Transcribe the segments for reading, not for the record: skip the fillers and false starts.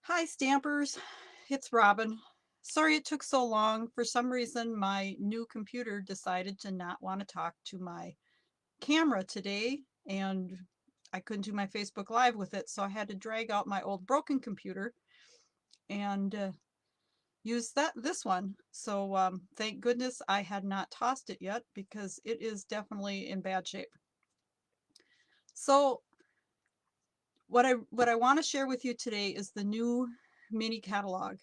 Hi Stampers, it's Robyn. Sorry it took so long. For some reason my new computer decided to not want to talk to my camera today, and I couldn't do my Facebook Live with it, so I had to drag out my old broken computer and use this one. So thank goodness I had not tossed it yet, because it is definitely in bad shape. So what I want to share with you today is the new mini catalog.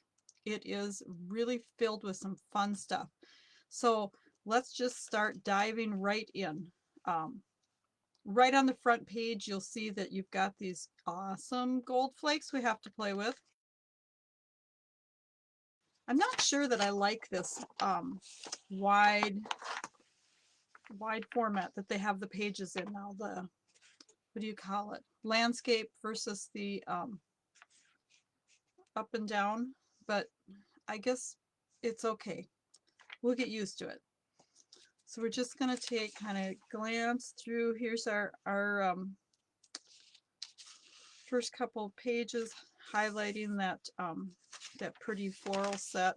It is really filled with some fun stuff. So let's just start diving right in. Um, right on the front page, you'll see that you've got these awesome gold flakes we have to play with. I'm not sure that I like this wide format that they have the pages in now. The, what do you call it? Landscape versus the up and down, but I guess it's okay. We'll get used to it. So we're just going to take kind of glance through. Here's our first couple of pages, highlighting that pretty floral set.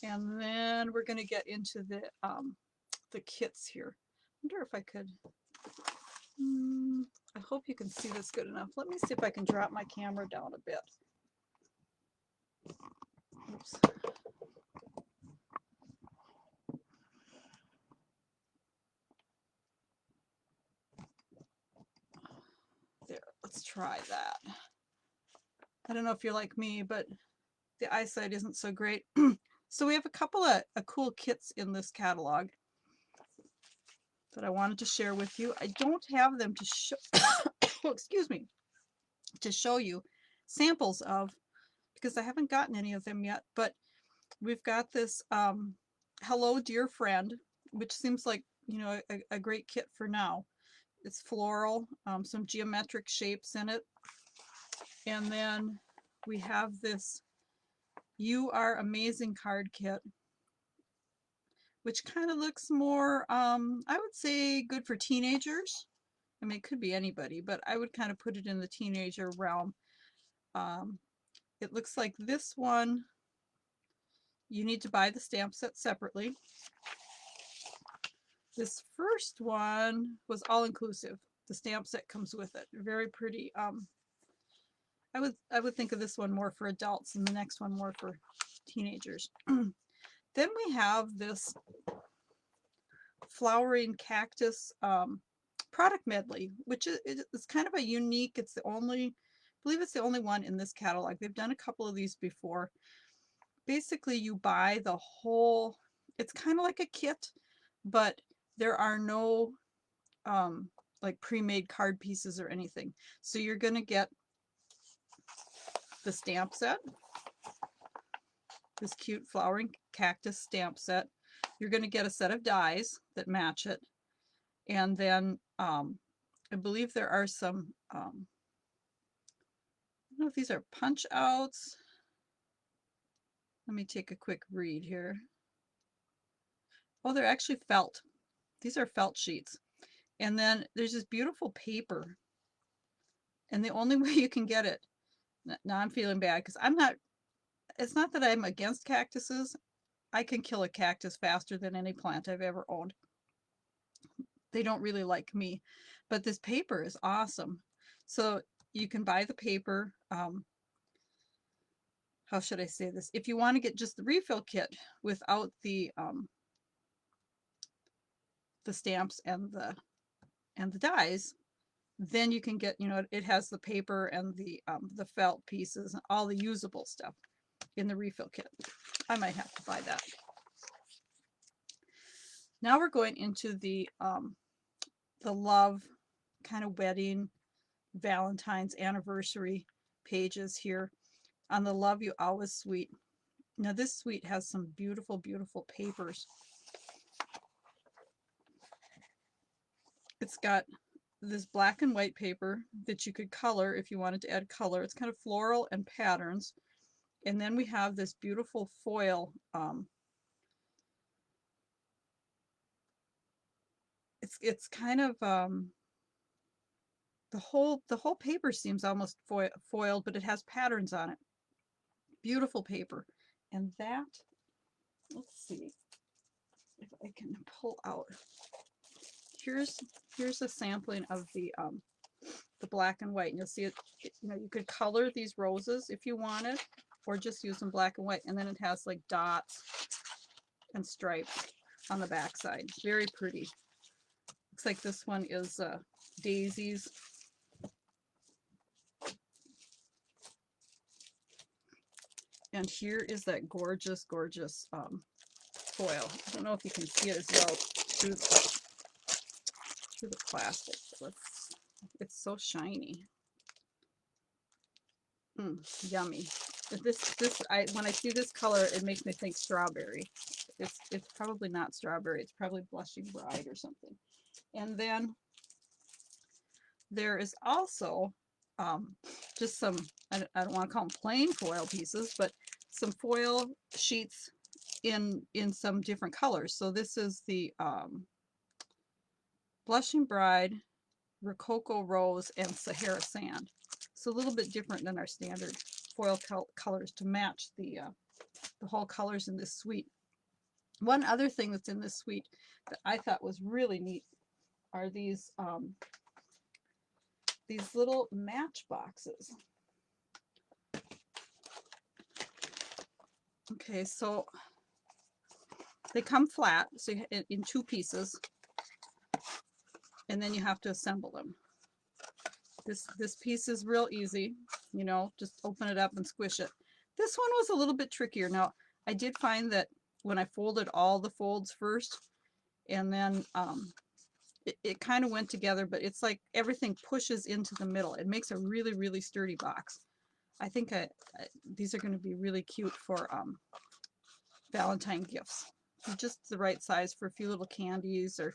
And then we're going to get into the kits here. I wonder if I could. I hope you can see this good enough. Let me see if I can drop my camera down a bit. Oops. There, let's try that. I don't know if you're like me, but the eyesight isn't so great. So we have a couple of cool kits in this catalog that I wanted to share with you. I don't have them to show, oh, excuse me, to show you samples of, because I haven't gotten any of them yet, but we've got this Hello Dear Friend, which seems like, you know, a great kit for now. It's floral, some geometric shapes in it. And then we have this You Are Amazing card kit, which kind of looks more, I would say, good for teenagers. I mean, it could be anybody, but I would kind of put it in the teenager realm. It looks like this one, you need to buy the stamp set separately. This first one was all inclusive. The stamp set comes with it. Very pretty. I would think of this one more for adults and the next one more for teenagers. Then we have this flowering cactus product medley, which is kind of a unique, it's the only, I believe it's the only one in this catalog. They've done a couple of these before. Basically you buy the whole, it's kind of like a kit, but there are no like pre-made card pieces or anything. So you're going to get the stamp set, this cute flowering cactus stamp set. You're going to get a set of dies that match it. And then I believe there are some, I don't know if these are punch outs. Let me take a quick read here. Oh, they're actually felt. These are felt sheets. And then there's this beautiful paper. And the only way you can get it, now I'm feeling bad because I'm not, it's not that I'm against cactuses. I can kill a cactus faster than any plant I've ever owned. They don't really like me, but this paper is awesome. So you can buy the paper. How should I say this? If you want to get just the refill kit without the stamps and the dies, then you can get, you know, it has the paper and the felt pieces and all the usable stuff in the refill kit. I might have to buy that. Now we're going into the love kind of wedding, Valentine's, anniversary pages here on the Love You Always suite. Now this suite has some beautiful, beautiful papers. It's got this black and white paper that you could color if you wanted to add color. It's kind of floral and patterns. And then we have this beautiful foil. it's kind of the whole paper seems almost foiled, but it has patterns on it. Beautiful paper. And that, let's see if I can pull out. Here's a sampling of the black and white, and you'll see it, you know, you could color these roses if you wanted, or just use them black and white, and then it has like dots and stripes on the back side. Very pretty. Looks like this one is daisies. And here is that gorgeous, gorgeous foil. I don't know if you can see it as well through the plastic. It's so shiny. Yummy. When I see this color, it makes me think strawberry. It's probably not strawberry. It's probably Blushing Bride or something. And then there is also just some, I don't want to call them plain foil pieces, but some foil sheets in some different colors. So this is the Blushing Bride, Rococo Rose, and Sahara Sand. So a little bit different than our standard foil colors to match the whole colors in this suite. One other thing that's in this suite that I thought was really neat are these little match boxes. Okay, so they come flat, so in two pieces, and then you have to assemble them. This piece is real easy, you know, just open it up and squish it. This one was a little bit trickier. Now, I did find that when I folded all the folds first, and then it kind of went together, but it's like everything pushes into the middle. It makes a really, really sturdy box. I think these are going to be really cute for Valentine gifts. Just the right size for a few little candies, or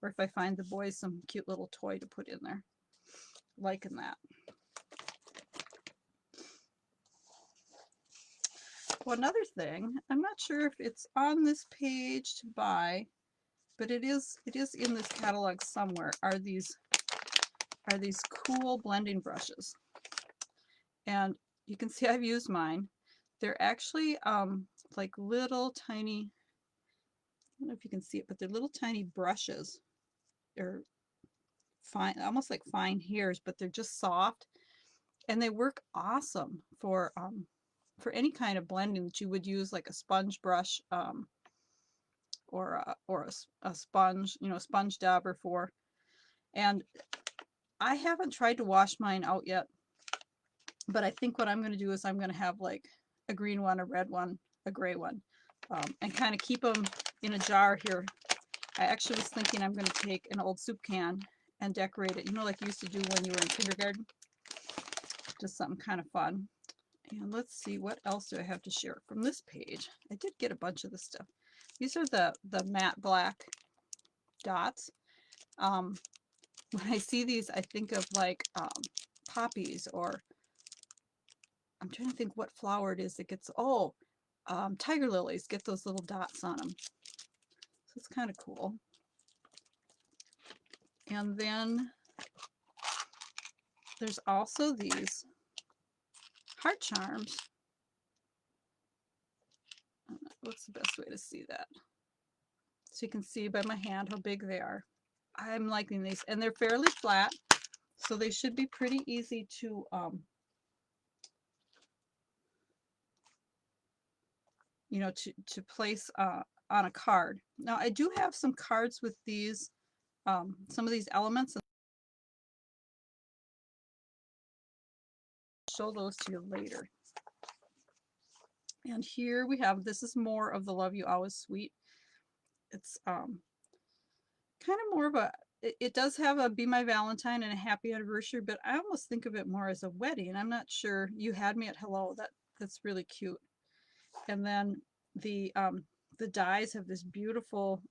if I find the boys some cute little toy to put in there. Liking that. Well, another thing, I'm not sure if it's on this page to buy, but it is in this catalog somewhere, are these cool blending brushes. And you can see I've used mine. They're actually like little tiny, I don't know if you can see it, but they're little tiny brushes. They're fine, almost like fine hairs, but they're just soft, and they work awesome for any kind of blending that you would use, like a sponge brush or a sponge, you know, sponge dauber for. And I haven't tried to wash mine out yet, but I think what I'm going to do is I'm going to have like a green one, a red one, a gray one, and kind of keep them in a jar here. I actually was thinking I'm going to take an old soup can and decorate it, you know, like you used to do when you were in kindergarten. Just something kind of fun. And let's see, what else do I have to share from this page? I did get a bunch of this stuff. These are the matte black dots. When I see these, I think of like poppies, or I'm trying to think what flower it is that gets, tiger lilies get those little dots on them. So it's kind of cool. And then there's also these heart charms. What's the best way to see that? So you can see by my hand how big they are. I'm liking these, and they're fairly flat, so they should be pretty easy to you know, to place on a card. Now I do have some cards with these, some of these elements. I'll show those to you later. And here we have, this is more of the Love You Always suite. It's kind of more of a, it does have a Be My Valentine and a Happy Anniversary, but I almost think of it more as a wedding. I'm not sure. You Had Me at Hello. That's really cute. And then the dies have this beautiful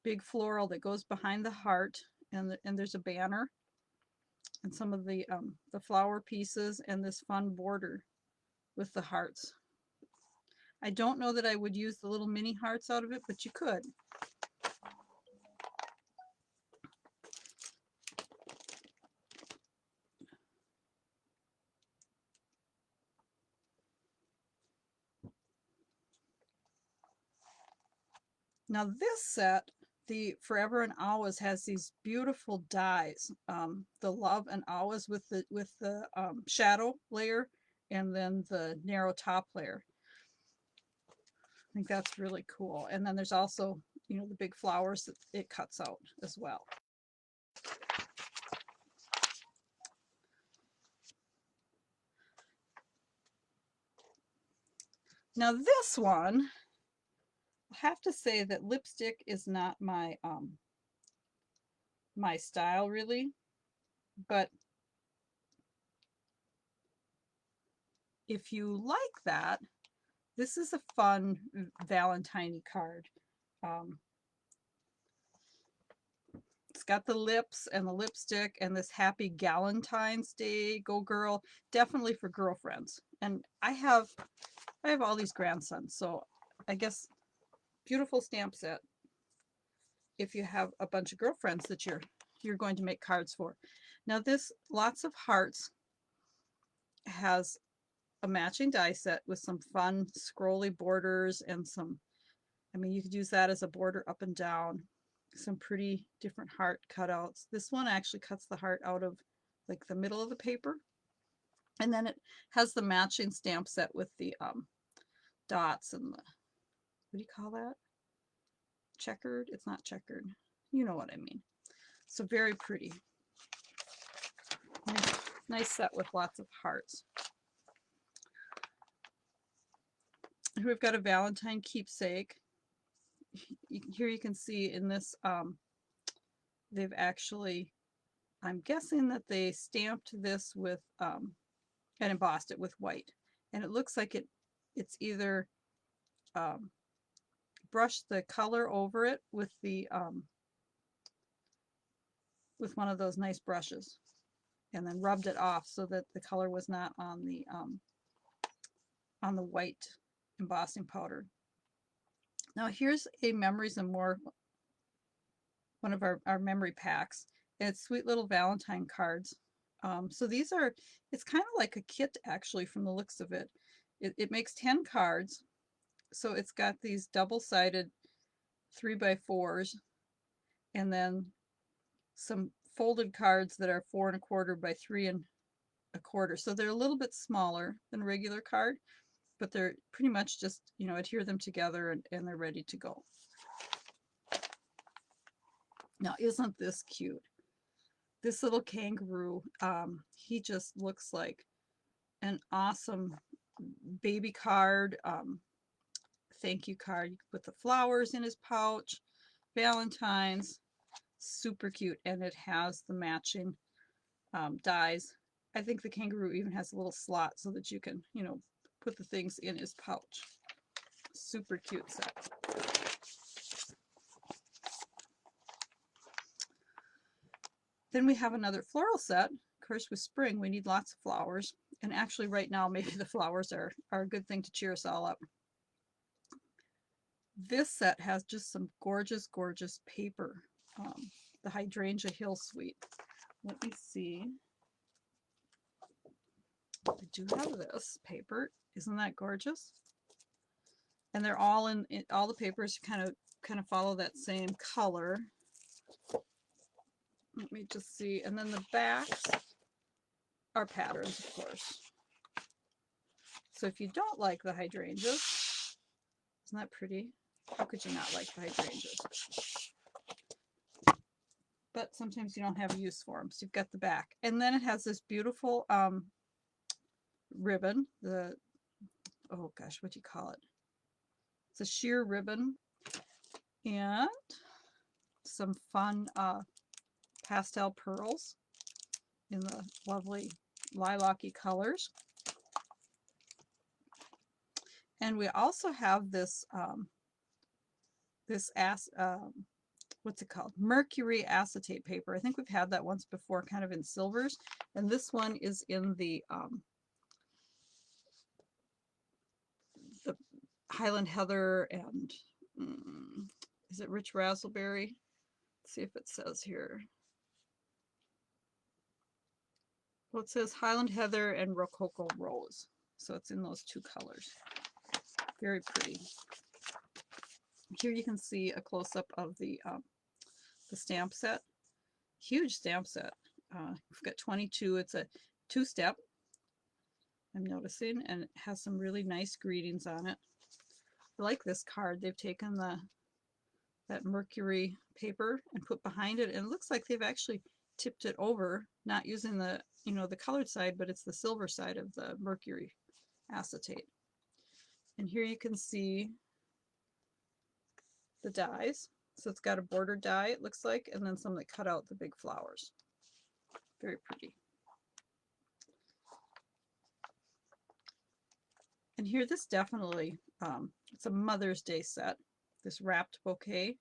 big floral that goes behind the heart, and there's a banner and some of the flower pieces and this fun border with the hearts. I don't know that I would use the little mini hearts out of it, but you could. Now this set, the Forever and Always, has these beautiful dies. The Love and Always with the shadow layer, and then the narrow top layer. I think that's really cool. And then there's also, you know, the big flowers that it cuts out as well. Now this one, I have to say that lipstick is not my my style really, but if you like that, this is a fun Valentine card. It's got the lips and the lipstick and this happy Galentine's Day, go girl, definitely for girlfriends. And I have all these grandsons, so I guess beautiful stamp set if you have a bunch of girlfriends that you're going to make cards for. Now this Lots of Hearts has a matching die set with some fun scrolly borders and some, I mean, you could use that as a border up and down. Some pretty different heart cutouts. This one actually cuts the heart out of like the middle of the paper. And then it has the matching stamp set with the dots and the, what do you call that? Checkered? It's not checkered. You know what I mean. So very pretty. Nice set with lots of hearts. Here we've got a Valentine keepsake. Here you can see in this, they've actually, I'm guessing that they stamped this with, and embossed it with white. And it looks like it's either brushed the color over it with the, with one of those nice brushes, and then rubbed it off so that the color was not on the white embossing powder. Now here's a Memories and More, one of our memory packs, and it's sweet little Valentine cards. So these are, it's kind of like a kit actually from the looks of it. It makes 10 cards, so it's got these double-sided 3x4s, and then some folded cards that are 4 1/4 by 3 1/4. So they're a little bit smaller than a regular card, but they're pretty much just, you know, adhere them together and they're ready to go. Now, isn't this cute? This little kangaroo, he just looks like an awesome baby card, thank you card. You can put the flowers in his pouch, Valentine's, super cute, and it has the matching dies. I think the kangaroo even has a little slot so that you can, you know, put the things in his pouch. Super cute set. Then we have another floral set. Of course, with spring, we need lots of flowers. And actually right now, maybe the flowers are a good thing to cheer us all up. This set has just some gorgeous, gorgeous paper. The Hydrangea Hill Suite. Let me see. I do have this paper. Isn't that gorgeous? And they're all in all the papers kind of follow that same color. Let me just see. And then the backs are patterns, of course. So if you don't like the hydrangeas, isn't that pretty? How could you not like the hydrangeas? But sometimes you don't have a use for them, so you've got the back. And then it has this beautiful ribbon. Oh gosh, what do you call it? It's a sheer ribbon, and some fun pastel pearls in the lovely lilac-y colors. And we also have this what's it called? Mercury acetate paper. I think we've had that once before, kind of in silvers. And this one is in the Highland Heather and is it Rich Raspberry? Let's see if it says here. Well, it says Highland Heather and Rococo Rose. So it's in those two colors. Very pretty. Here you can see a close-up of the stamp set. Huge stamp set. We've got 22. It's a two-step, I'm noticing, and it has some really nice greetings on it. I like this card. They've taken that mercury paper and put behind it, and it looks like they've actually tipped it over, not using the the colored side, but it's the silver side of the mercury acetate. And here you can see the dies. So it's got a border die, it looks like, and then some that cut out the big flowers. Very pretty. And here, this definitely, it's a Mother's Day set, this wrapped bouquet.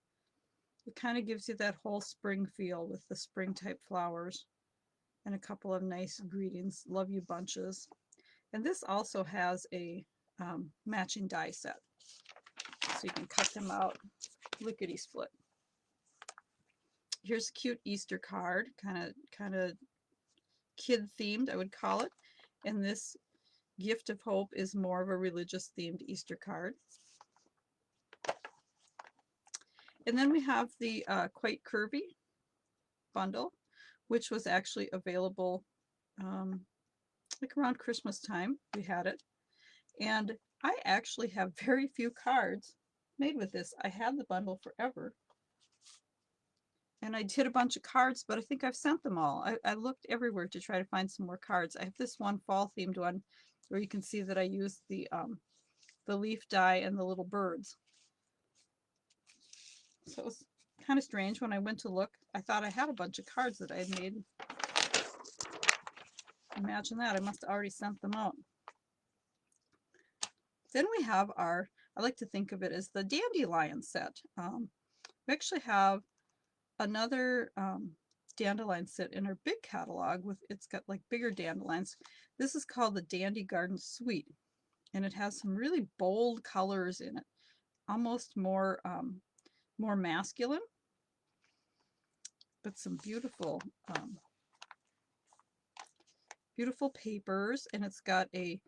It kind of gives you that whole spring feel with the spring type flowers and a couple of nice greetings, love you bunches. And this also has a matching die set, so you can cut them out lickety split. Here's a cute Easter card, kind of kid themed, I would call it. And this Gift of Hope is more of a religious themed Easter card. And then we have the Quite Curvy bundle, which was actually available like around Christmas time. We had it. And I actually have very few cards made with this. I had the bundle forever. And I did a bunch of cards, but I think I've sent them all. I looked everywhere to try to find some more cards. I have this one fall themed one where you can see that I used the leaf die and the little birds. So it was kind of strange when I went to look. I thought I had a bunch of cards that I had made. Imagine that. I must have already sent them out. Then we have our, I like to think of it as the dandelion set. We actually have another dandelion set in our big catalog with, it's got like bigger dandelions. This is called the Dandy Garden Suite, and it has some really bold colors in it, almost more more masculine, but some beautiful beautiful papers. And it's got a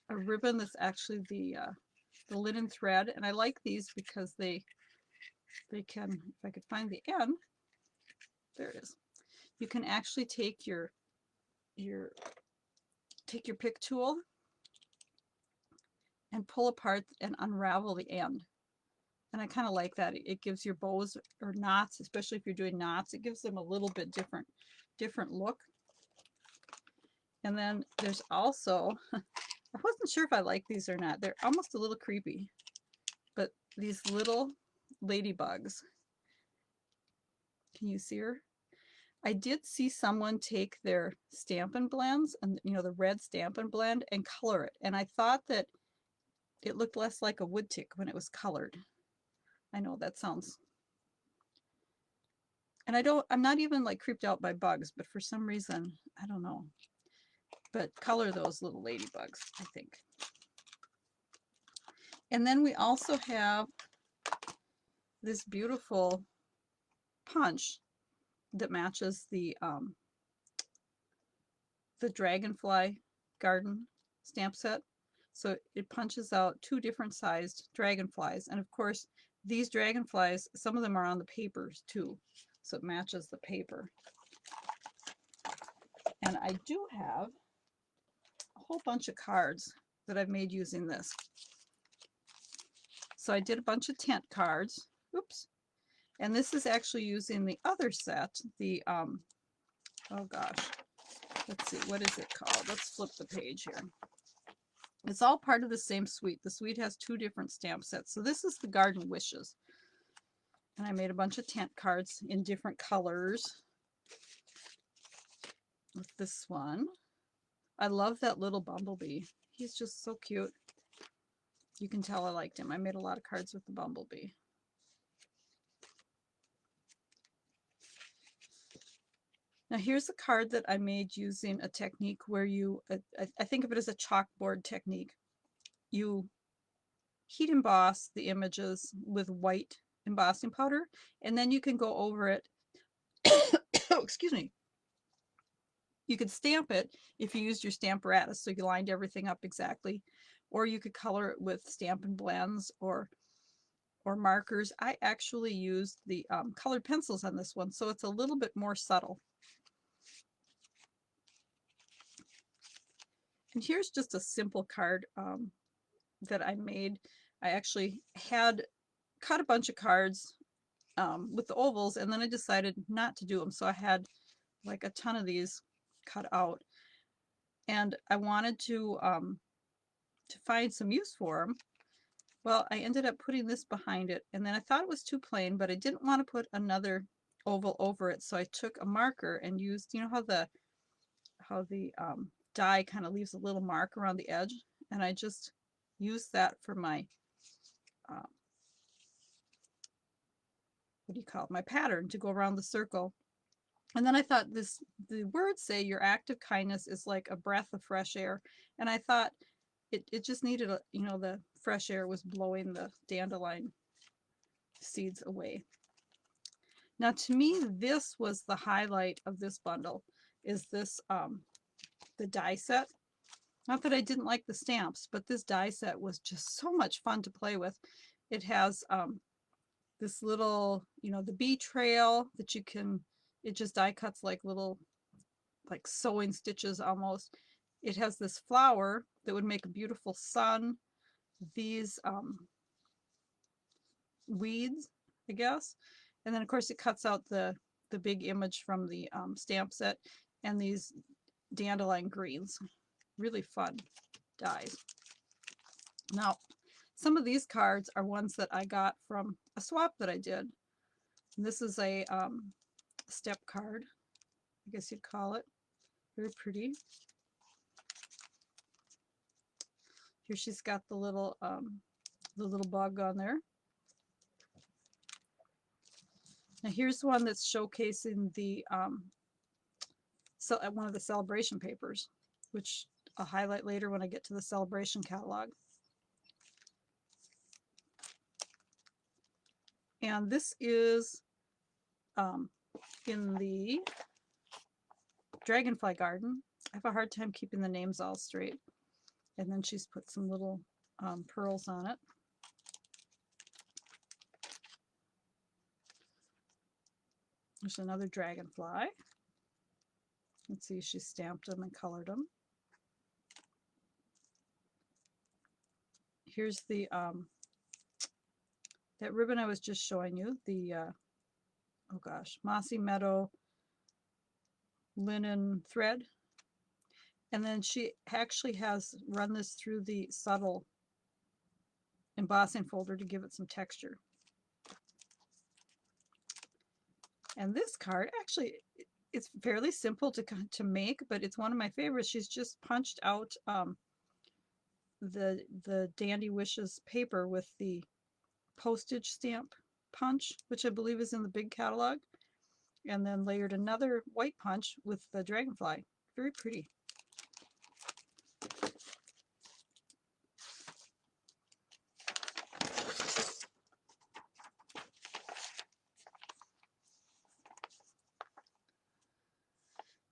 ribbon that's actually the linen thread, and I like these because they can, if I could find the end, there it is, you can actually take your pick tool and pull apart and unravel the end. And I kind of like that. It gives your bows or knots, especially if you're doing knots, it gives them a little bit different look. And then there's also, I wasn't sure if I like these or not. They're almost a little creepy, but these little ladybugs. Can you see her? I did see someone take their Stampin' Blends and the red Stampin' Blend and color it, and I thought that it looked less like a wood tick when it was colored. I know that sounds, and I'm not even like creeped out by bugs, but for some reason, I don't know, but color those little ladybugs, I think. And then we also have this beautiful punch that matches the Dragonfly Garden stamp set. So it punches out two different sized dragonflies, and of course these dragonflies, some of them are on the papers too, so it matches the paper. And I do have a whole bunch of cards that I've made using this. So I did a bunch of tent cards. Oops. And this is actually using the other set, the oh gosh, let's see, what is it called? Let's flip the page here. It's all part of the same suite. The suite has two different stamp sets. So this is the Garden Wishes. And I made a bunch of tent cards in different colors with this one. I love that little bumblebee. He's just so cute. You can tell I liked him. I made a lot of cards with the bumblebee. Now here's a card that I made using a technique where you, I think of it as a chalkboard technique. You heat emboss the images with white embossing powder, and then you can go over it. Oh, excuse me. You could stamp it if you used your Stamparatus, so you lined everything up exactly. or you could color it with Stampin' Blends or markers. I actually used the colored pencils on this one, so it's a little bit more subtle. And here's just a simple card that I made. I actually had cut a bunch of cards with the ovals, and then I decided not to do them. So I had like a ton of these cut out, and I wanted to find some use for them. Well, I ended up putting this behind it, and then I thought it was too plain, but I didn't want to put another oval over it, so I took a marker and used, you know how the die kind of leaves a little mark around the edge, and I just used that for my what do you call it, my pattern to go around the circle. And then I thought the words say your act of kindness is like a breath of fresh air, and I thought it just needed a, you know, the fresh air was blowing the dandelion seeds away. Now to me, this was the highlight of this bundle, is this the die set. Not that I didn't like the stamps, but this die set was just so much fun to play with. It has this little, you know, the bee trail that you can, it just die cuts like little, like sewing stitches almost. It has this flower that would make a beautiful sun. These weeds, I guess. And then of course it cuts out the big image from the stamp set, and these dandelion greens. Really fun dies. Now, some of these cards are ones that I got from a swap that I did. And this is a step card, I guess you'd call it. Very pretty. Here she's got the little bug on there. Now here's one that's showcasing the one of the celebration papers, which I'll highlight later when I get to the celebration catalog. And this is in the Dragonfly Garden. I have a hard time keeping the names all straight. And then she's put some little pearls on it. There's another dragonfly. Let's see, she stamped them and colored them. Here's the that ribbon I was just showing you, the oh gosh, Mossy Meadow linen thread. And then she actually has run this through the subtle embossing folder to give it some texture. And this card, actually, it's fairly simple to make, but it's one of my favorites. She's just punched out the Dandy Wishes paper with the postage stamp punch, which I believe is in the big catalog, and then layered another white punch with the dragonfly. Very pretty.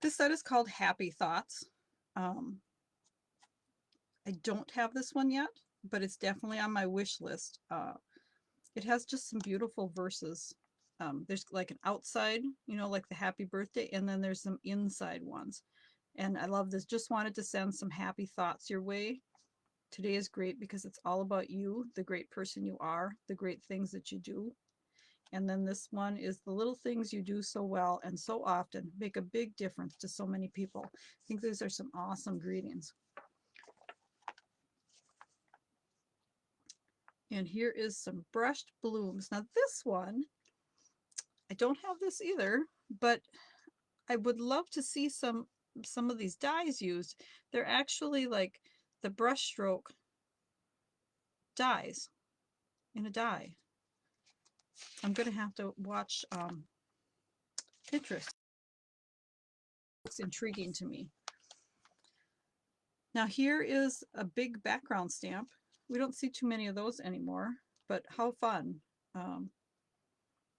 This set is called Happy Thoughts. I don't have this one yet, but it's definitely on my wish list. It has just some beautiful verses. There's like an outside, you know, like the happy birthday, and then there's some inside ones. And I love this. Just wanted to send some happy thoughts your way. Today is great because it's all about you, the great person you are, the great things that you do. And then this one is the little things you do so well and so often make a big difference to so many people. I think these are some awesome greetings. And here is some brushed blooms. Now this one, I don't have this either, but I would love to see some of these dies used. They're actually like the brush stroke dies in a die. I'm going to have to watch Pinterest. It's intriguing to me. Now here is a big background stamp. We don't see too many of those anymore, but how fun.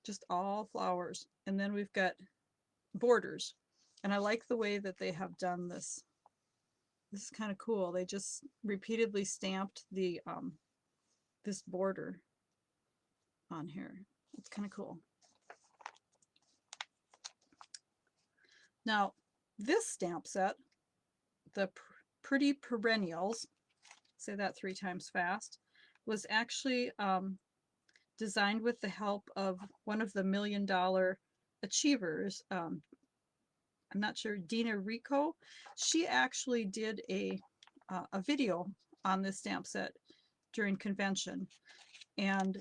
Just all flowers. And then we've got borders. And I like the way that they have done this This is kind of cool. They just repeatedly stamped the this border on here. It's kind of cool. Now, this stamp set, the Pretty Perennials, say that 3 times fast, was actually designed with the help of one of the $1 Million Achievers. I'm not sure, Dina Rico. She actually did a video on this stamp set during convention, and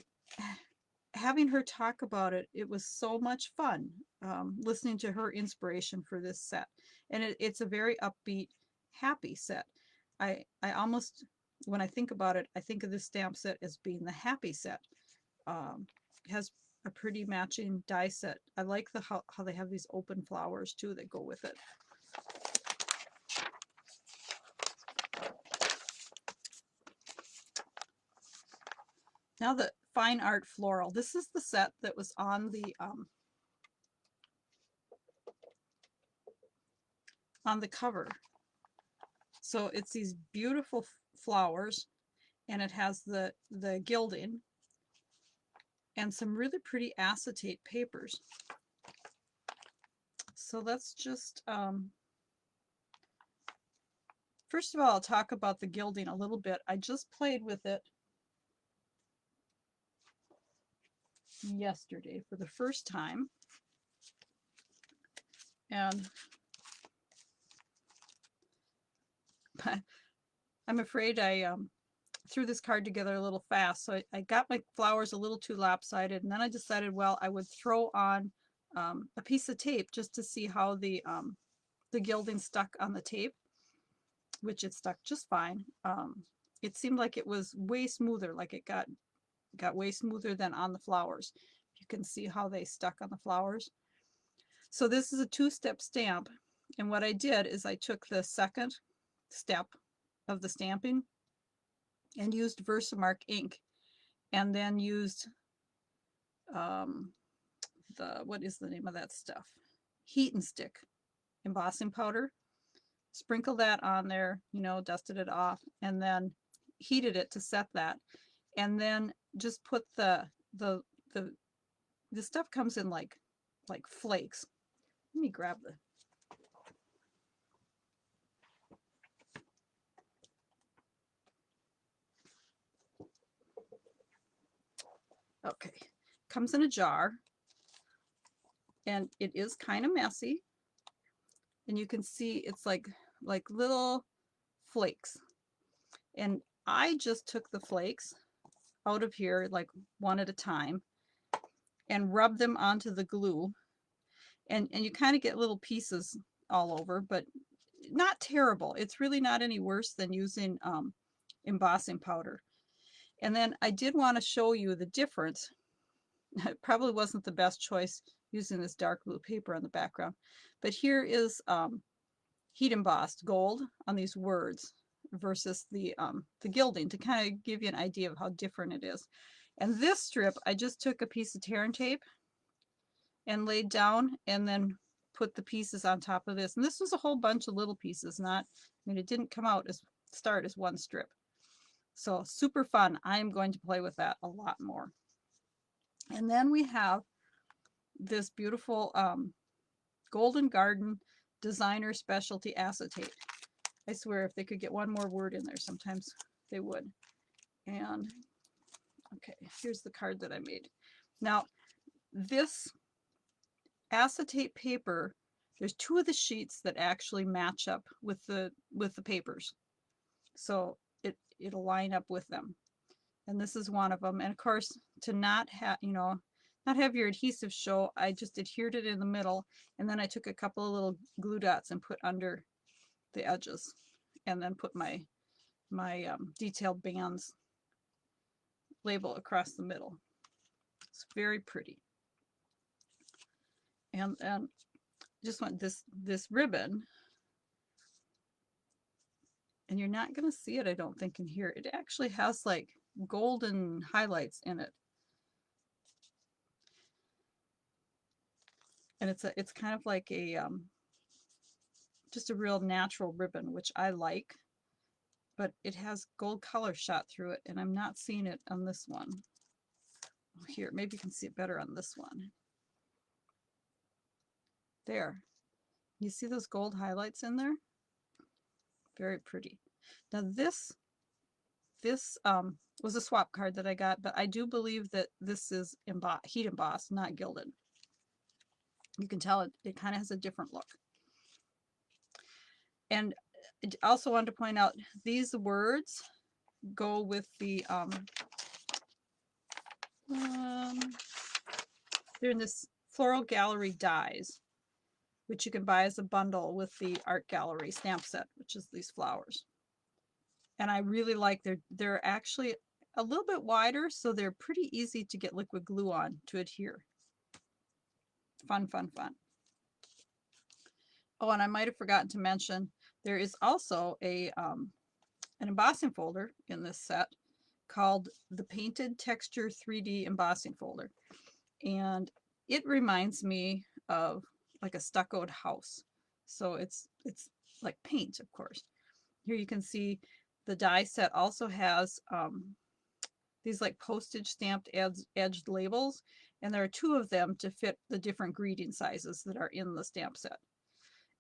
having her talk about it, it was so much fun listening to her inspiration for this set. And it's a very upbeat, happy set. I almost, when I think about it, I think of this stamp set as being the happy set. It has a pretty matching die set. I like how they have these open flowers too that go with it. Now the Fine Art Floral. This is the set that was on the cover. So it's these beautiful flowers, and it has the gilding and some really pretty acetate papers. So let's just first of all, I'll talk about the gilding a little bit. I just played with it yesterday for the first time, and I'm afraid I threw this card together a little fast, so I got my flowers a little too lopsided, and then I decided, well, I would throw on a piece of tape just to see how the gilding stuck on the tape, which it stuck just fine. It seemed like it was way smoother, like it got way smoother than on the flowers. You can see how they stuck on the flowers. So this is a 2-step stamp, and what I did is I took the second step of the stamping and used Versamark ink, and then used what is the name of that stuff? Heat and stick embossing powder. Sprinkle that on there, you know, dusted it off, and then heated it to set that, and then just put the stuff comes in like flakes. Let me grab the okay, comes in a jar, and it is kind of messy, and you can see it's like little flakes, and I just took the flakes out of here like one at a time and rub them onto the glue, and you kind of get little pieces all over, but not terrible. It's really not any worse than using embossing powder. And then I did want to show you the difference. It probably wasn't the best choice using this dark blue paper on the background, but here is heat embossed gold on these words versus the gilding, to kind of give you an idea of how different it is. And this strip, I just took a piece of tear and tape and laid down, and then put the pieces on top of this. And this was a whole bunch of little pieces, not, I mean, it didn't come out as start as one strip. So super fun. I am going to play with that a lot more. And then we have this beautiful Golden Garden Designer Specialty Acetate. I swear if they could get one more word in there, sometimes they would. And okay, here's the card that I made. Now, this acetate paper, there's 2 of the sheets that actually match up with the papers, so it'll line up with them, and this is one of them. And of course, to not have, you know, not have your adhesive show, I just adhered it in the middle, and then I took a couple of little glue dots and put under the edges, and then put my detailed bands label across the middle. It's very pretty. And then just want this ribbon, and you're not going to see it, I don't think, in here. It actually has like golden highlights in it, and it's kind of like a just a real natural ribbon, which I like, but it has gold color shot through it, and I'm not seeing it on this one. Oh, here, maybe you can see it better on this one. There. You see those gold highlights in there? Very pretty. Now this was a swap card that I got, but I do believe that this is heat embossed, not gilded. You can tell it kind of has a different look. And I also wanted to point out these words go with the they're in this Floral Gallery dies, which you can buy as a bundle with the Art Gallery stamp set, which is these flowers. And I really like they're actually a little bit wider, so they're pretty easy to get liquid glue on to adhere. Fun, fun, fun. Oh, and I might have forgotten to mention, there is also an embossing folder in this set called the Painted Texture 3D Embossing Folder. And it reminds me of like a stuccoed house. So it's like paint, of course. Here you can see the die set also has these like postage stamped edged labels, and there are 2 of them to fit the different greeting sizes that are in the stamp set.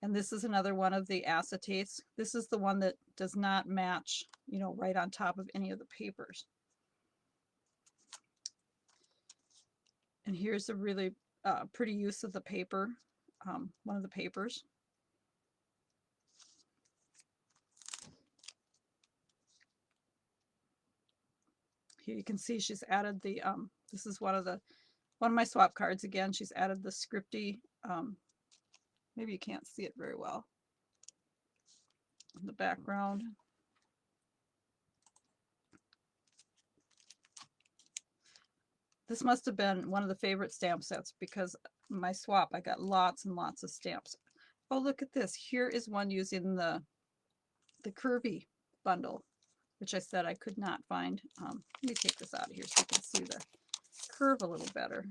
And this is another one of the acetates. This is the one that does not match, you know, right on top of any of the papers. And here's a really pretty use of the paper, one of the papers. Here you can see she's added the, this is one of my swap cards again. She's added the scripty, maybe you can't see it very well in the background. This must have been one of the favorite stamp sets because my swap, I got lots and lots of stamps. Oh, look at this. Here is one using the curvy bundle, which I said I could not find. Let me take this out of here so you can see the curve a little better.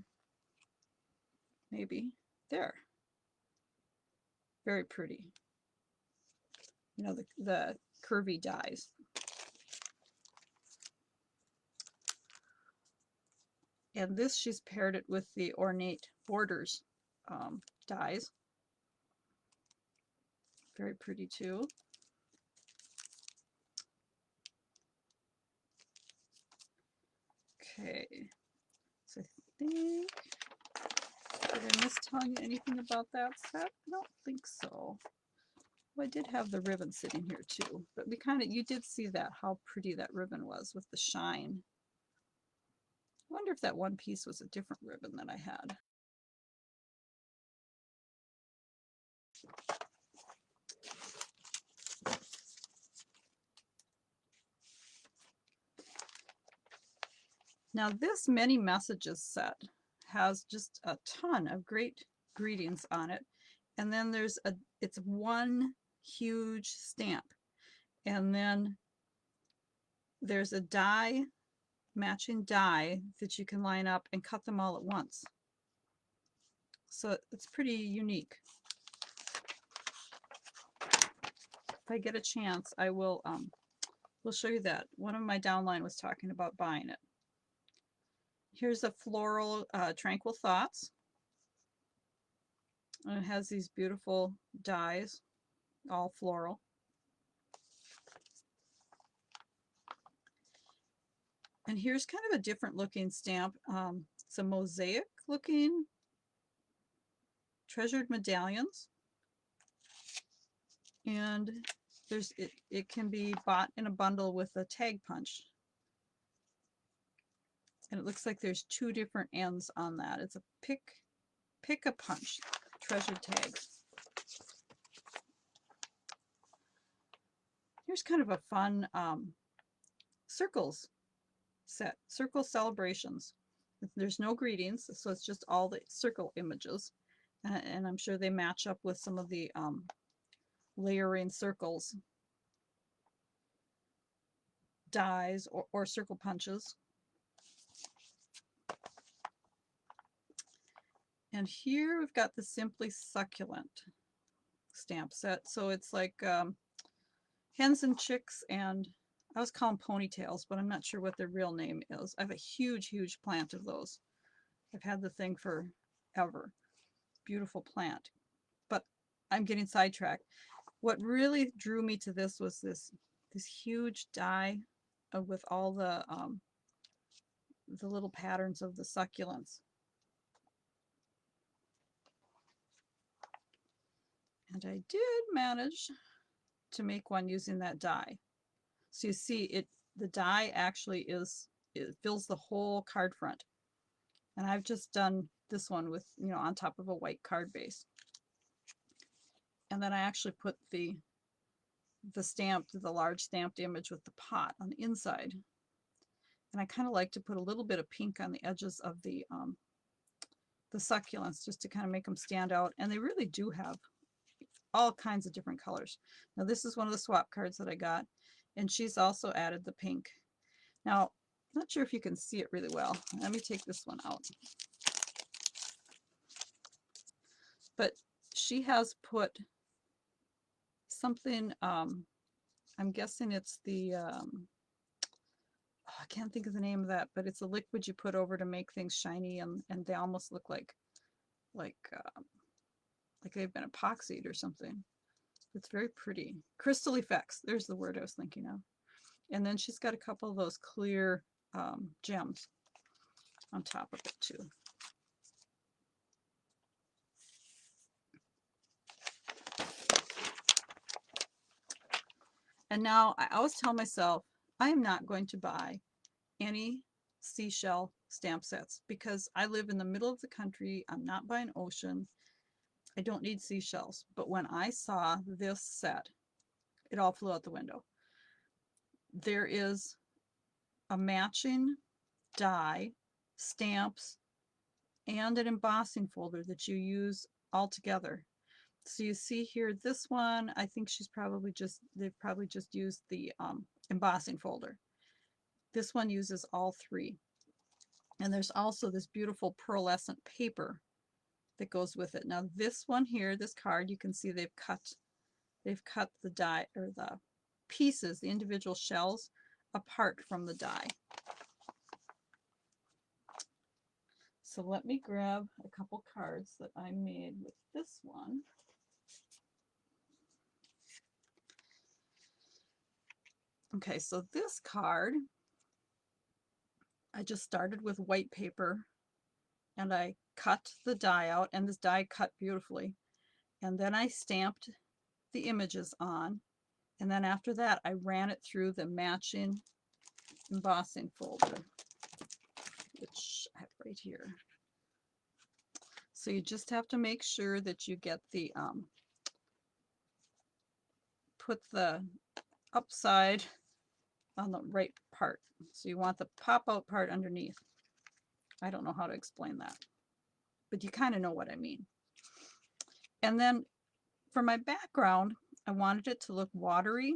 Maybe. There. Very pretty. You know, the curvy dies. And this, she's paired it with the ornate borders dies. Very pretty too. Okay, so I think, did I miss telling you anything about that set? I don't think so. Well, I did have the ribbon sitting here too, but you did see that, how pretty that ribbon was with the shine. I wonder if that one piece was a different ribbon that I had. Now this Many Messages set has just a ton of great greetings on it. And then it's one huge stamp. And then there's a die, matching die that you can line up and cut them all at once. So it's pretty unique. If I get a chance, I will we'll show you that. One of my downline was talking about buying it. Here's a floral Tranquil Thoughts. And it has these beautiful dies, all floral. And here's kind of a different looking stamp. It's a mosaic looking treasured medallions. And it can be bought in a bundle with a tag punch. And it looks like there's 2 different ends on that. It's a pick a punch treasured tags. Here's kind of a fun circles set, circle celebrations. There's no greetings, so it's just all the circle images. And I'm sure they match up with some of the layering circles dies or circle punches. And here we've got the Simply Succulent stamp set. So it's like hens and chicks, and I was calling ponytails, but I'm not sure what their real name is. I have a huge, huge plant of those. I've had the thing forever. Beautiful plant. But I'm getting sidetracked. What really drew me to this was this huge die with all the little patterns of the succulents. And I did manage to make one using that die. So you see the die actually it fills the whole card front. And I've just done this one with, on top of a white card base. And then I actually put the large stamped image with the pot on the inside. And I kind of like to put a little bit of pink on the edges of the succulents, just to kind of make them stand out. And they really do have all kinds of different colors. Now this is one of the swap cards that I got, and she's also added the pink. Now, I'm not sure if you can see it really well. Let me take this one out. But she has put something, I'm guessing it's the, I can't think of the name of that, but it's a liquid you put over to make things shiny, and they almost look like they've been epoxied or something. It's very pretty. Crystal effects, there's the word I was thinking of. And then she's got a couple of those clear gems on top of it too. And now I always tell myself, I am not going to buy any seashell stamp sets because I live in the middle of the country. I'm not by an ocean. I don't need seashells. But when I saw this set, it all flew out the window. There is a matching die, stamps, and an embossing folder that you use all together. So you see here, this one, I think they've probably just used the embossing folder. This one uses all three. And there's also this beautiful pearlescent paper that goes with it. Now this one here, this card, you can see they've cut the die, or the pieces, the individual shells, apart from the die. So let me grab a couple cards that I made with this one. Okay, so this card, I just started with white paper, and I cut the die out, and this die cut beautifully. And then I stamped the images on, and then after that I ran it through the matching embossing folder, which I have right here. So you just have to make sure that you get the put the upside on the right part. So you want the pop out part underneath. I don't know how to explain that, but you kind of know what I mean. And then for my background, I wanted it to look watery,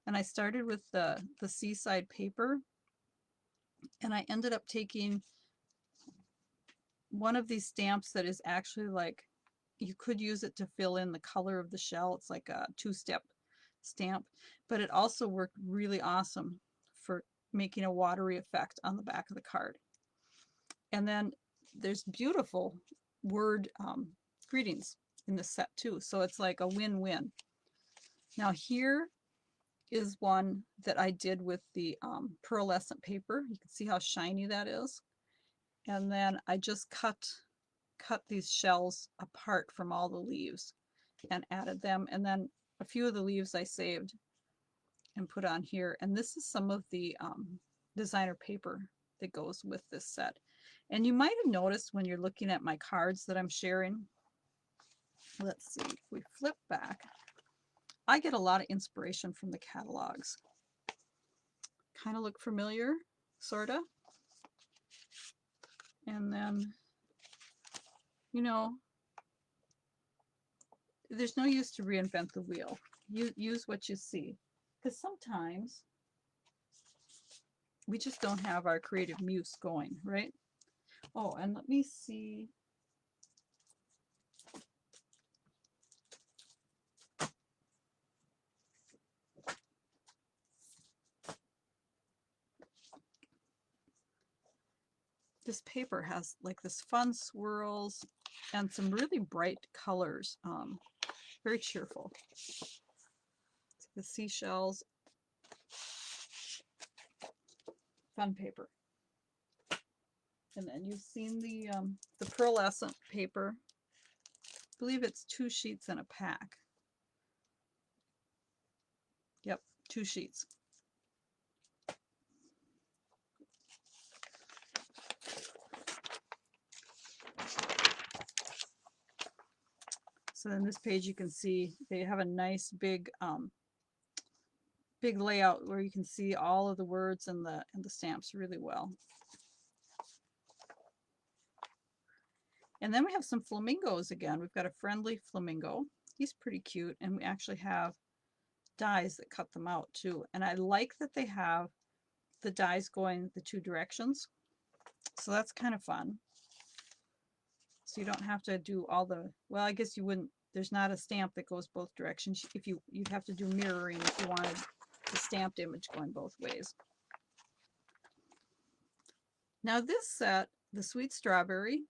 and I started with the seaside paper, and I ended up taking one of these stamps that is actually like, you could use it to fill in the color of the shell. It's like a two-step stamp, but it also worked really awesome for making a watery effect on the back of the card. And then there's beautiful word greetings in this set too, so it's like a win-win. Now here is one that I did with the pearlescent paper. You can see how shiny that is. And then I just cut these shells apart from all the leaves and added them. And then a few of the leaves I saved and put on here. And this is some of the designer paper that goes with this set. And you might have noticed when you're looking at my cards that I'm sharing, let's see, if we flip back, I get a lot of inspiration from the catalogs. Kind of look familiar, sort of. And then, you know, there's no use to reinvent the wheel. You use what you see, because sometimes we just don't have our creative muse going, right? Oh, and let me see. this paper has like this fun swirls and some really bright colors. Very cheerful. The seashells, fun paper. And then you've seen the pearlescent paper. I believe it's 2 sheets in a pack. Yep, 2 sheets. So in this page you can see they have a nice big big layout where you can see all of the words and the stamps really well. And then we have some flamingos again. We've got a friendly flamingo. He's pretty cute, and we actually have dies that cut them out too. And I like that they have the dies going the 2 directions. So that's kind of fun. So you don't have to do all the, well, I guess you wouldn't, there's not a stamp that goes both directions. If you'd have to do mirroring if you wanted the stamped image going both ways. Now this set, the Sweet Strawberry,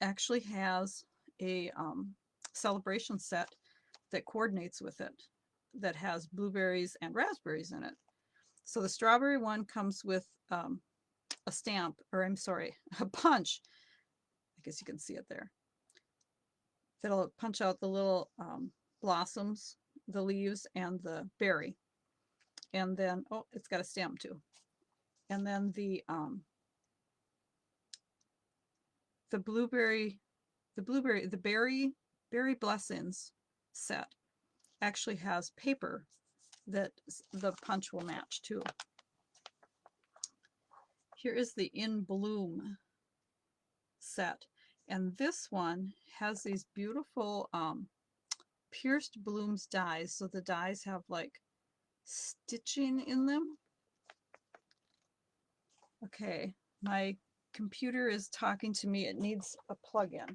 actually has a celebration set that coordinates with it that has blueberries and raspberries in it. So the strawberry one comes with a stamp, or I'm sorry, a punch. I guess you can see it there. That'll punch out the little blossoms, the leaves, and the berry. And then, oh, it's got a stamp too. And then the berry blessings set actually has paper that the punch will match too. Here is the In Bloom set, and this one has these beautiful pierced blooms dies, so the dies have like stitching in them. Okay, my computer is talking to me. It needs a plug-in.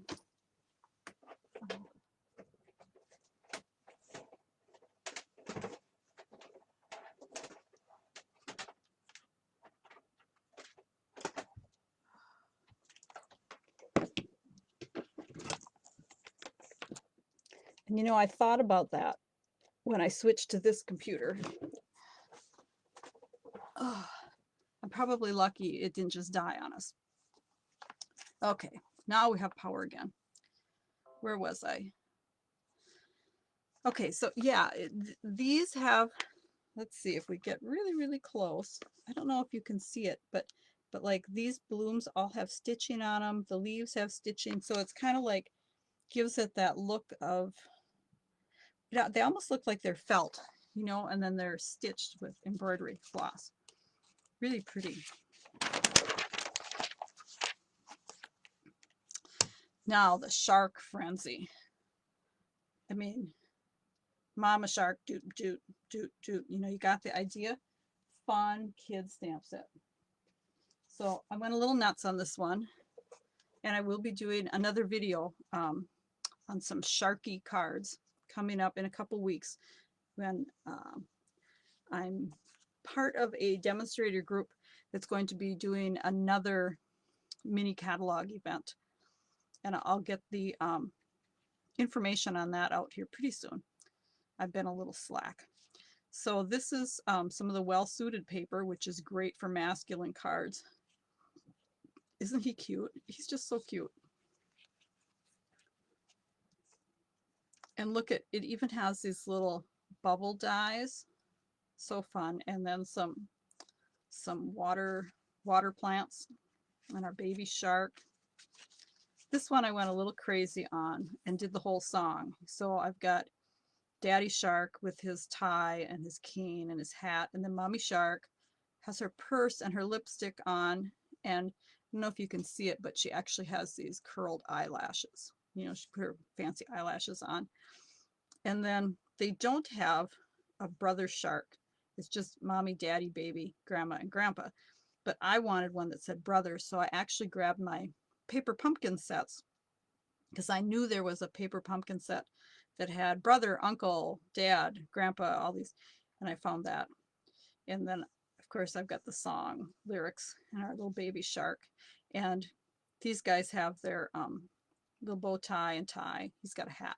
And you know, I thought about that when I switched to this computer. Oh, I'm probably lucky it didn't just die on us. Okay, now we have power again. Where was I? Okay, so yeah, these have, let's see if we get really, really close. I don't know if you can see it, but like these blooms all have stitching on them. The leaves have stitching, so it's kind of like gives it that look of, yeah, they almost look like they're felt, you know, and then they're stitched with embroidery floss. Really pretty. Now the shark frenzy. I mean, Mama Shark, doot, doot, doot, doot. You know, you got the idea. Fun kid stamp set. So I went a little nuts on this one, and I will be doing another video on some Sharky cards coming up in a couple weeks when I'm part of a demonstrator group that's going to be doing another mini catalog event, and I'll get the information on that out here pretty soon. I've been a little slack. So this is some of the well-suited paper, which is great for masculine cards. Isn't he cute? He's just so cute. And look at it, even has these little bubble dies. So fun. And then some water plants and our baby shark. This one I went a little crazy on and did the whole song. So I've got Daddy Shark with his tie and his cane and his hat, and then Mommy Shark has her purse and her lipstick on, and I don't know if you can see it, but she actually has these curled eyelashes. You know, she put her fancy eyelashes on. And then they don't have a brother shark. It's just mommy, daddy, baby, grandma, and grandpa. But I wanted one that said brother, so I actually grabbed my paper pumpkin sets because I knew there was a paper pumpkin set that had brother, uncle, dad, grandpa, all these, and I found that. And then, of course, I've got the song lyrics and our little baby shark. And These guys have their little bow tie and tie. He's got a hat.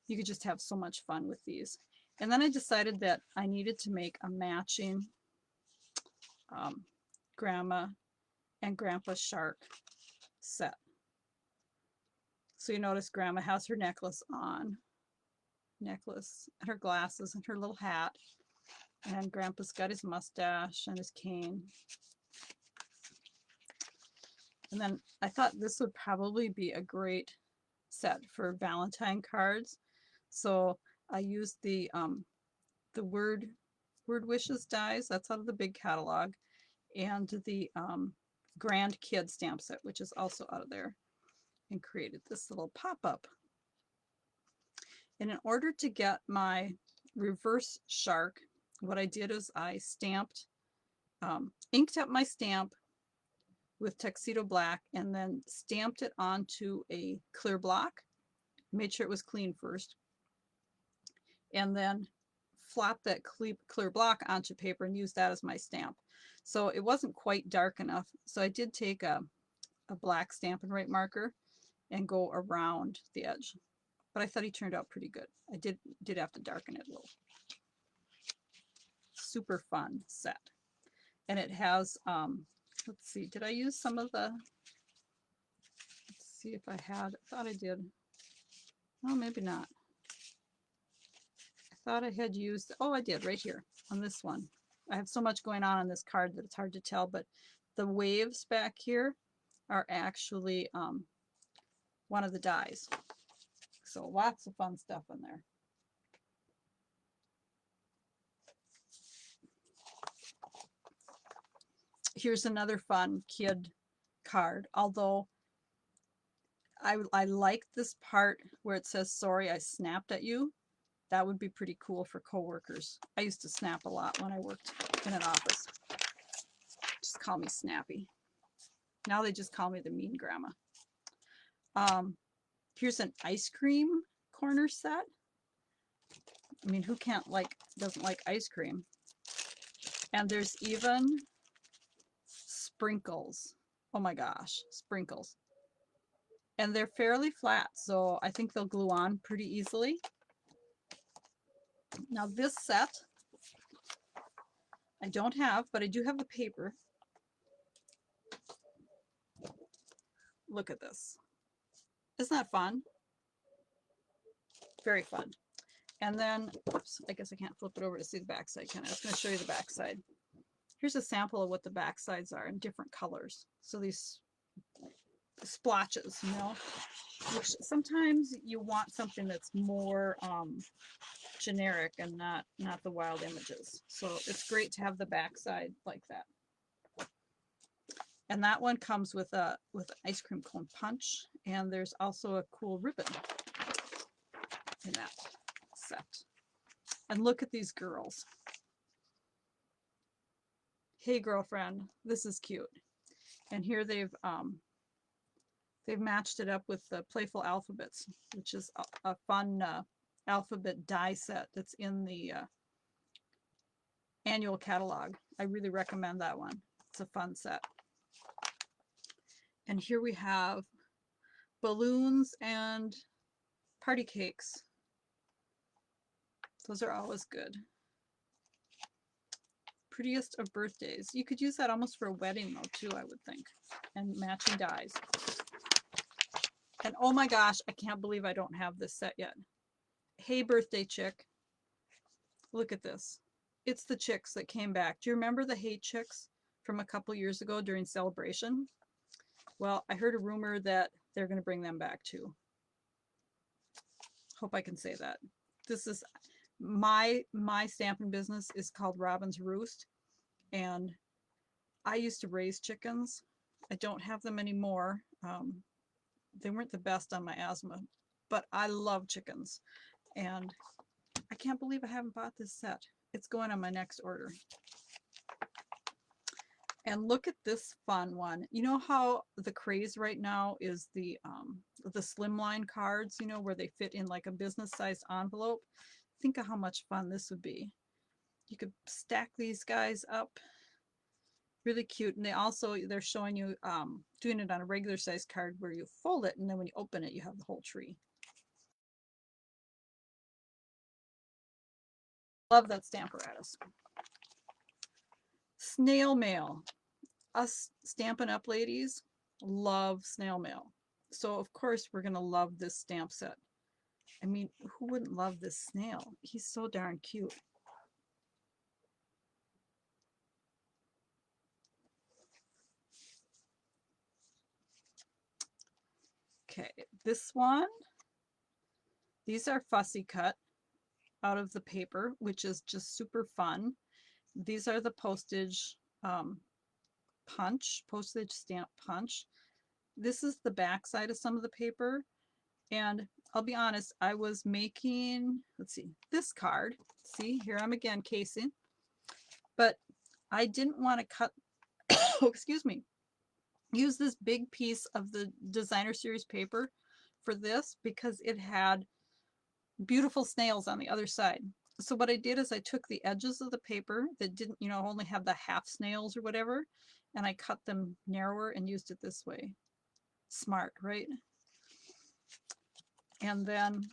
You could just have so much fun with these. And then I decided that I needed to make a matching grandma and grandpa shark set. So you notice grandma has her necklace on, and her glasses and her little hat, and grandpa's got his mustache and his cane. And then I thought this would probably be a great set for Valentine cards. So I used the word wishes dies, that's out of the big catalog, and the Grand Kid stamp set, which is also out of there, and created this little pop-up. And in order to get my reverse shark, what I did is I stamped, inked up my stamp with Tuxedo Black, and then stamped it onto a clear block, made sure it was clean first, and then flopped that clear block onto paper and used that as my stamp. So it wasn't quite dark enough, so I did take a black Stampin' Right marker and go around the edge. But I thought he turned out pretty good. I did have to darken it a little. Super fun set. And it has, let's see, did I use some of the, let's see if I had, I thought I did. Oh, maybe not. I thought I had used, oh, I did right here on this one. I have so much going on this card that it's hard to tell, but the waves back here are actually one of the dies. So lots of fun stuff in there. Here's another fun kid card, although I like this part where it says, sorry, I snapped at you. That would be pretty cool for coworkers. I used to snap a lot when I worked in an office. Just call me Snappy. Now they just call me the mean grandma. Here's an ice cream corner set. I mean, who doesn't like ice cream? And there's even sprinkles. Oh my gosh, sprinkles. And they're fairly flat, so I think they'll glue on pretty easily. Now this set, I don't have, but I do have the paper. Look at this. Isn't that fun? Very fun. And then, oops, I guess I can't flip it over to see the backside, can I? I was going to show you the backside. Here's a sample of what the backsides are in different colors. So these splotches, you know, which sometimes you want something that's more generic and not the wild images. So it's great to have the backside like that. And that one comes with an ice cream cone punch, and there's also a cool ribbon in that set. And look at these girls. Hey girlfriend, this is cute. And here they've matched it up with the Playful Alphabets, which is a fun alphabet die set that's in the annual catalog. I really recommend that one. It's a fun set. And here we have balloons and party cakes. Those are always good. Prettiest of birthdays. You could use that almost for a wedding though too, I would think. And matching dies. And oh my gosh, I can't believe I don't have this set yet. Hey birthday chick. Look at this. It's the chicks that came back. Do you remember the Hey Chicks from a couple years ago during Celebration? Well, I heard a rumor that they're going to bring them back too. Hope I can say that. This is my stamping business is called Robyn's Roost, and I used to raise chickens. I don't have them anymore. They weren't the best on my asthma, but I love chickens, and I can't believe I haven't bought this set. It's going on my next order. And look at this fun one. You know how the craze right now is the slimline cards, you know, where they fit in like a business-sized envelope? Think of how much fun this would be. You could stack these guys up Really cute. And they're showing you doing it on a regular size card where you fold it and then when you open it, you have the whole tree. Love that Stamparatus. Snail mail. Us Stampin' Up ladies love snail mail. So of course we're gonna love this stamp set. I mean, who wouldn't love this snail? He's so darn cute. Okay, this one, these are fussy cut out of the paper, which is just super fun. These are the postage postage stamp punch. This is the back side of some of the paper. And I'll be honest, I was making, let's see, this card. See, here I'm again casing. But I didn't want to cut, oh, excuse me, use this big piece of the designer series paper for this because it had beautiful snails on the other side. So what I did is I took the edges of the paper that didn't, only have the half snails or whatever, and I cut them narrower and used it this way. Smart, right? And then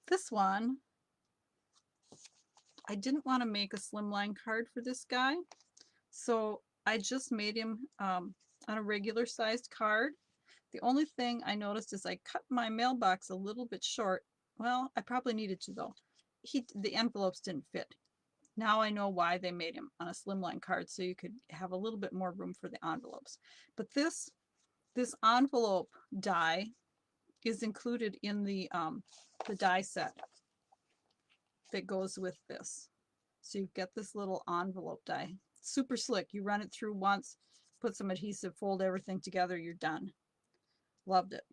this one, I didn't want to make a slimline card for this guy, so I just made him on a regular sized card. The only thing I noticed is I cut my mailbox a little bit short. Well, I probably needed to though. The envelopes didn't fit. Now I know why they made him on a slimline card, so you could have a little bit more room for the envelopes. But this envelope die is included in the die set that goes with this. So you get this little envelope die. Super slick. You run it through once, put some adhesive, fold everything together, you're done. Loved it.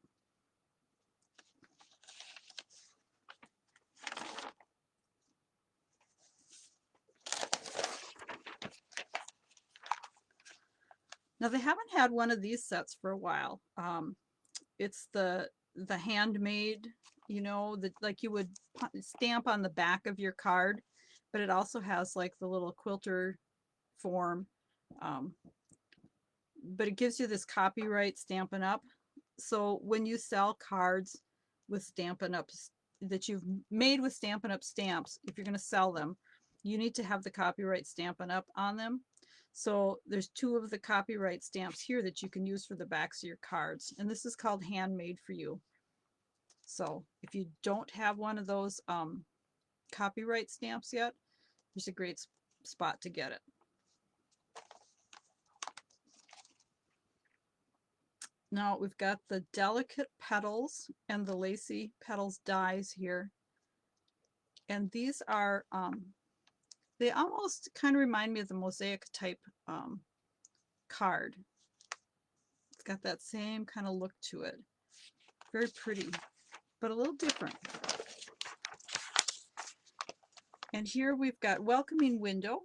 Now they haven't had one of these sets for a while. It's the handmade, that like you would stamp on the back of your card, but it also has like the little quilter form. But it gives you this copyright Stampin' Up. So when you sell cards with Stampin' Up that you've made with Stampin' Up stamps, if you're going to sell them, you need to have the copyright Stampin' Up on them. So there's 2 of the copyright stamps here that you can use for the backs of your cards. And this is called Handmade for You. So if you don't have one of those copyright stamps yet, there's a great spot to get it. Now we've got the delicate petals and the lacy petals dies here. And these are, they almost kind of remind me of the mosaic type card. It's got that same kind of look to it. Very pretty, but a little different. And here we've got welcoming window.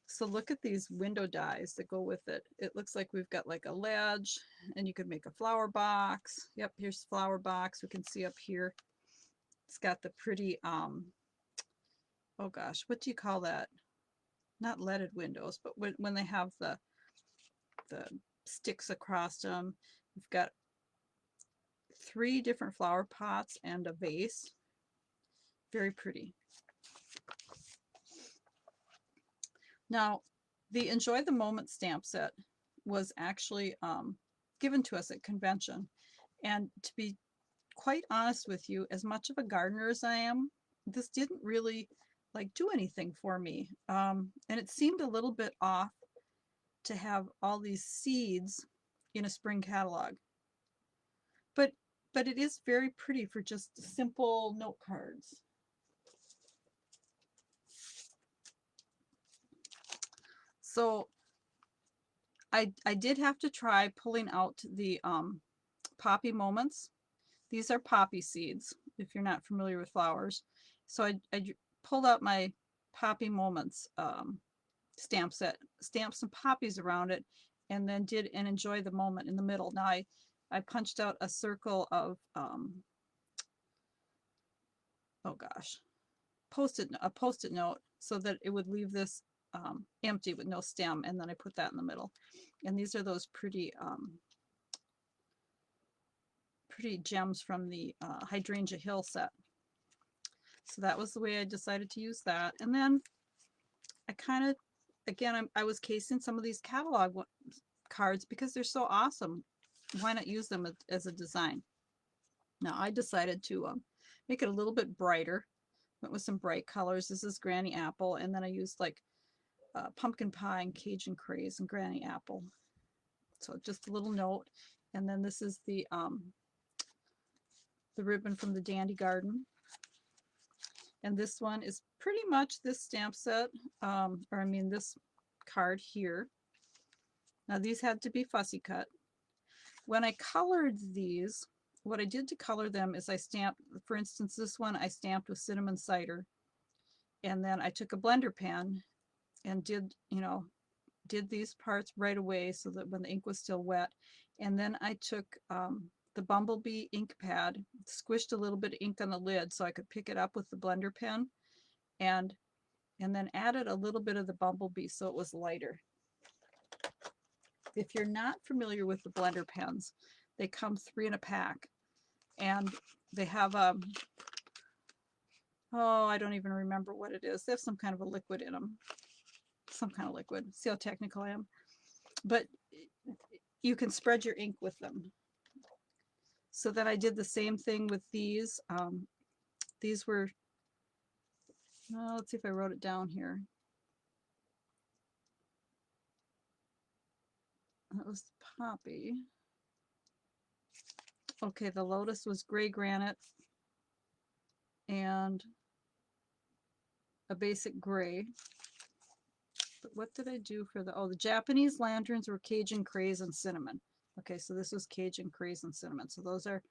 So look at these window dies that go with it. It looks like we've got like a ledge, and you could make a flower box. Yep, here's flower box. We can see up here. It's got the pretty, oh gosh, what do you call that? Not leaded windows, but when they have the sticks across them. We've got 3 different flower pots and a vase. Very pretty. Now, the Enjoy the Moment stamp set was actually given to us at convention. And to be quite honest with you, as much of a gardener as I am, this didn't really do anything for me. And it seemed a little bit off to have all these seeds in a spring catalog. But it is very pretty for just simple note cards. So I did have to try pulling out the poppy moments. These are poppy seeds, if you're not familiar with flowers. So I pulled out my poppy moments stamp set, stamped some poppies around it, and then did an Enjoy the Moment in the middle. Now I punched out a circle of oh gosh, a post-it note so that it would leave this empty with no stem, and then I put that in the middle. And these are those pretty pretty gems from the Hydrangea Hill set. So that was the way I decided to use that. And then I kind of, again, I was casing some of these catalog cards because they're so awesome. Why not use them as a design? Now I decided to make it a little bit brighter. Went with some bright colors. This is Granny Apple, and then I used like pumpkin pie and Cajun craze and Granny Apple. So just a little note. And then this is the ribbon from the Dandy Garden. And this one is pretty much this stamp set, or I mean this card here. Now these had to be fussy cut. When I colored these, what I did to color them is I stamped, for instance, this one I stamped with cinnamon cider. And then I took a blender pen and did, you know, did these parts right away so that when the ink was still wet. And then I took the Bumblebee ink pad, squished a little bit of ink on the lid so I could pick it up with the blender pen, and then added a little bit of the Bumblebee so it was lighter. If you're not familiar with the blender pens, they come 3 in a pack, and they have oh, I don't even remember what it is. They have some kind of a liquid in them, some kind of liquid. See how technical I am? But you can spread your ink with them. So then I did the same thing with these. These were, let's see if I wrote it down here. That was the poppy. Okay, the lotus was gray granite and a basic gray. But what did I do for the Japanese lanterns were Cajun craze and cinnamon. Okay, so this was Cajun craze and cinnamon. So those are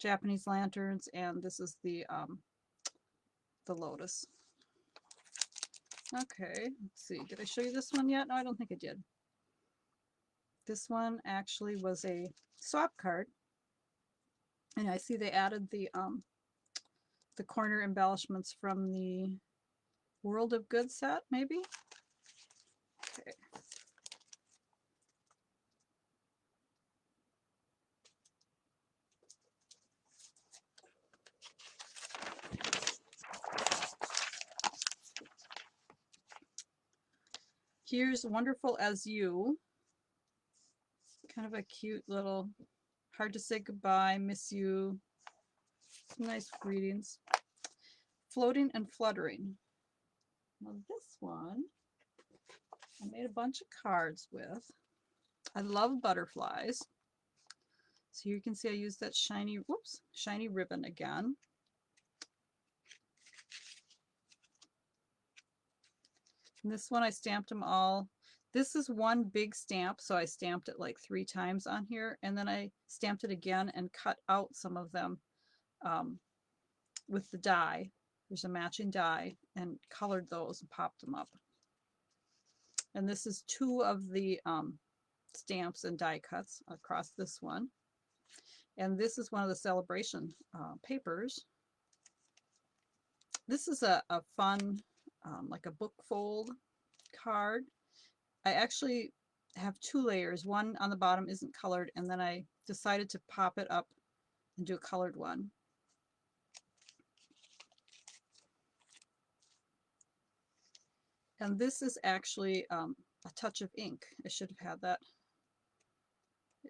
Japanese lanterns, and this is the lotus. Okay, let's see. Did I show you this one yet? No, I don't think I did. This one actually was a swap card, and I see they added the corner embellishments from the World of Good set, maybe. Okay. Here's Wonderful as You. Kind of a cute little, hard to say goodbye, miss you. Some nice greetings. Floating and Fluttering. Now this one, I made a bunch of cards with. I love butterflies. So you can see I used that shiny, shiny ribbon again. And this one I stamped them all. This is one big stamp, so I stamped it like 3 times on here, and then I stamped it again and cut out some of them with the die. There's a matching die, and colored those and popped them up. And this is 2 of the stamps and die cuts across this one. And this is one of the celebration papers. This is a fun, like a book fold card. I actually have 2 layers. One on the bottom isn't colored, and then I decided to pop it up and do a colored one. And this is actually a touch of ink. I should have had that.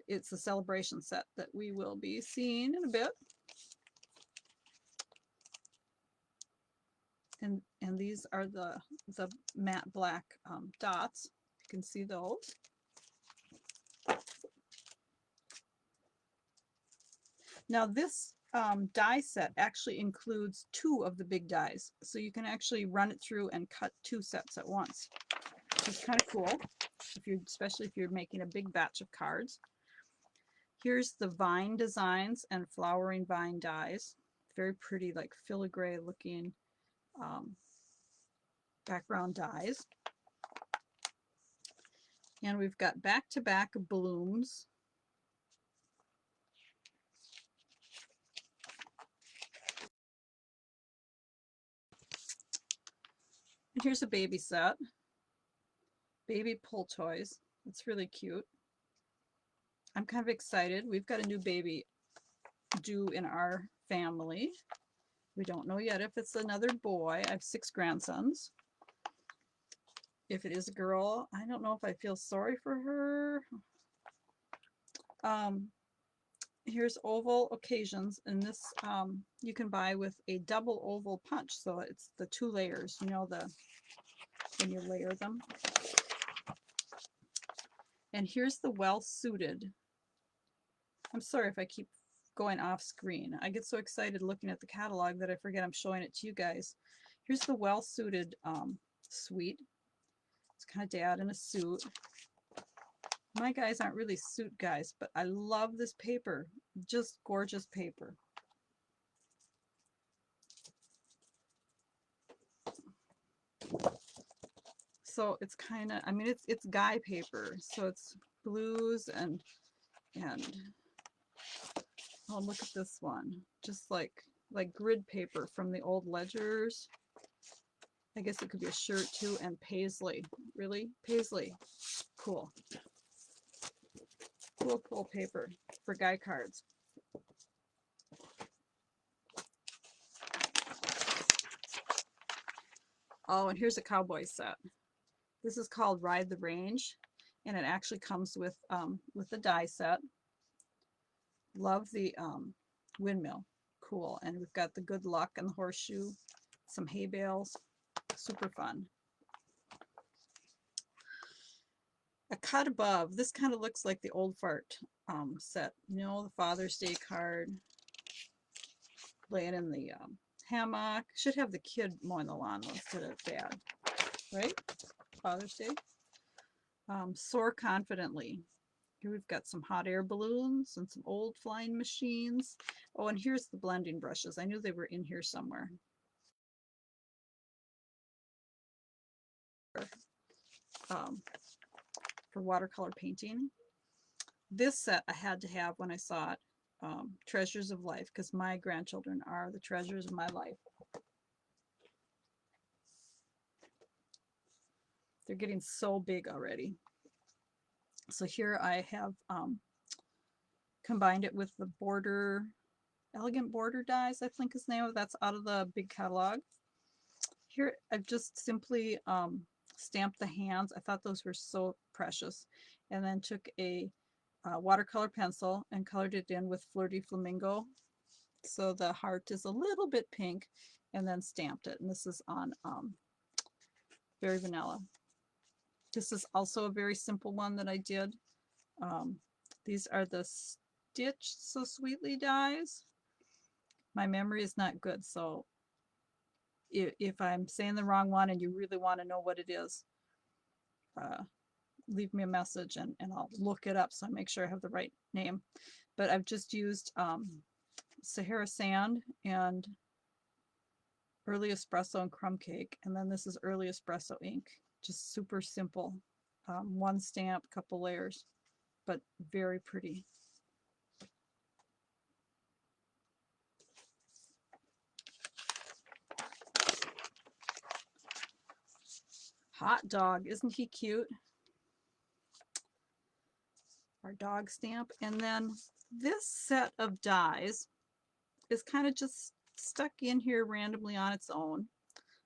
It's a celebration set that we will be seeing in a bit. And these are the matte black dots. You can see those. Now this die set actually includes 2 of the big dies, so you can actually run it through and cut 2 sets at once, which is kind of cool, especially if you're making a big batch of cards. Here's the vine designs and flowering vine dies. Very pretty, like filigree looking background dies. And we've got back-to-back blooms. And here's a baby set. baby pull toys. It's really cute. I'm kind of excited. We've got a new baby due in our family. We don't know yet if it's another boy. I have 6 grandsons. If it is a girl, I don't know if I feel sorry for her. Here's oval occasions, and this you can buy with a double oval punch, so it's the 2 layers, you know, the when you layer them. And here's the well-suited. I'm sorry if I keep going off screen. I get so excited looking at the catalog that I forget I'm showing it to you guys. Here's the well-suited suite. It's kind of dad in a suit. My guys aren't really suit guys, but I love this paper. Just gorgeous paper. So it's kind of, I mean, it's guy paper, so it's blues and oh, look at this one, just like grid paper from the old ledgers. I guess it could be a shirt too, and paisley. Really, paisley, cool. Cool paper for guy cards. Oh, and here's a cowboy set. This is called Ride the Range, and it actually comes with the die set. Love the windmill, cool. And we've got the good luck and the horseshoe, some hay bales, super fun. A cut above, this kind of looks like the old fart set, you know, the Father's Day card, laying in the hammock. Should have the kid mowing the lawn instead of dad, right? Father's Day. Soar confidently. Here we've got some hot air balloons and some old flying machines. Oh, and here's the blending brushes. I knew they were in here somewhere. For watercolor painting. This set I had to have when I saw it. Treasures of Life, because my grandchildren are the treasures of my life. They're getting so big already. So here I have combined it with the border, Elegant Border dies, I think is the name of it. That's out of the big catalog. Here I've just simply stamped the hands. I thought those were so precious. And then took a watercolor pencil and colored it in with Flirty Flamingo. So the heart is a little bit pink, and then stamped it. And this is on Very Vanilla. This is also a very simple one that I did. These are the Stitched So Sweetly dies. My memory is not good, so if I'm saying the wrong one and you really want to know what it is, leave me a message and I'll look it up so I make sure I have the right name. But I've just used Sahara Sand and Early Espresso and Crumb Cake, and then this is Early Espresso ink. Just super simple. One stamp, couple layers, but very pretty. Hot dog, isn't he cute? Our dog stamp. And then this set of dies is kind of just stuck in here randomly on its own.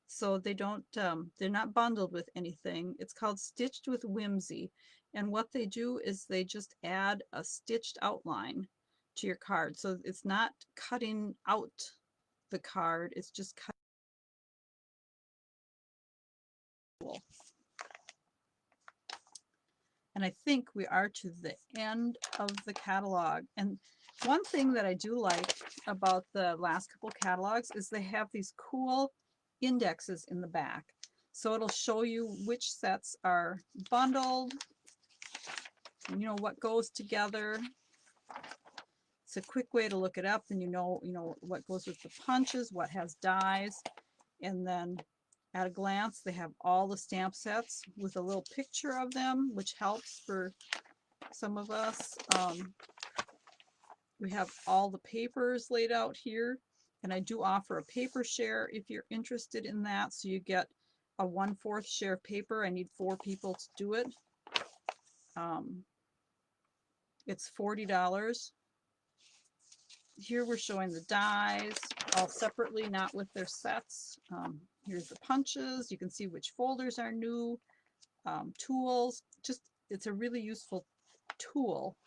So they don't, they're not bundled with anything. It's called Stitched with Whimsy. And what they do is they just add a stitched outline to your card. So it's not cutting out the card, it's just cutting. And I think we are to the end of the catalog. And one thing that I do like about the last couple catalogs is they have these cool indexes in the back. So it'll show you which sets are bundled, you know, what goes together. It's a quick way to look it up, and you know what goes with the punches, what has dies, and then at a glance they have all the stamp sets with a little picture of them, which helps for some of us. We have all the papers laid out here, and I do offer a paper share if you're interested in that, so you get a 1/4 share of paper. I need 4 people to do it. It's $40. Here we're showing the dies all separately, not with their sets. Here's the punches. You can see which folders are new. Tools. Just, it's a really useful tool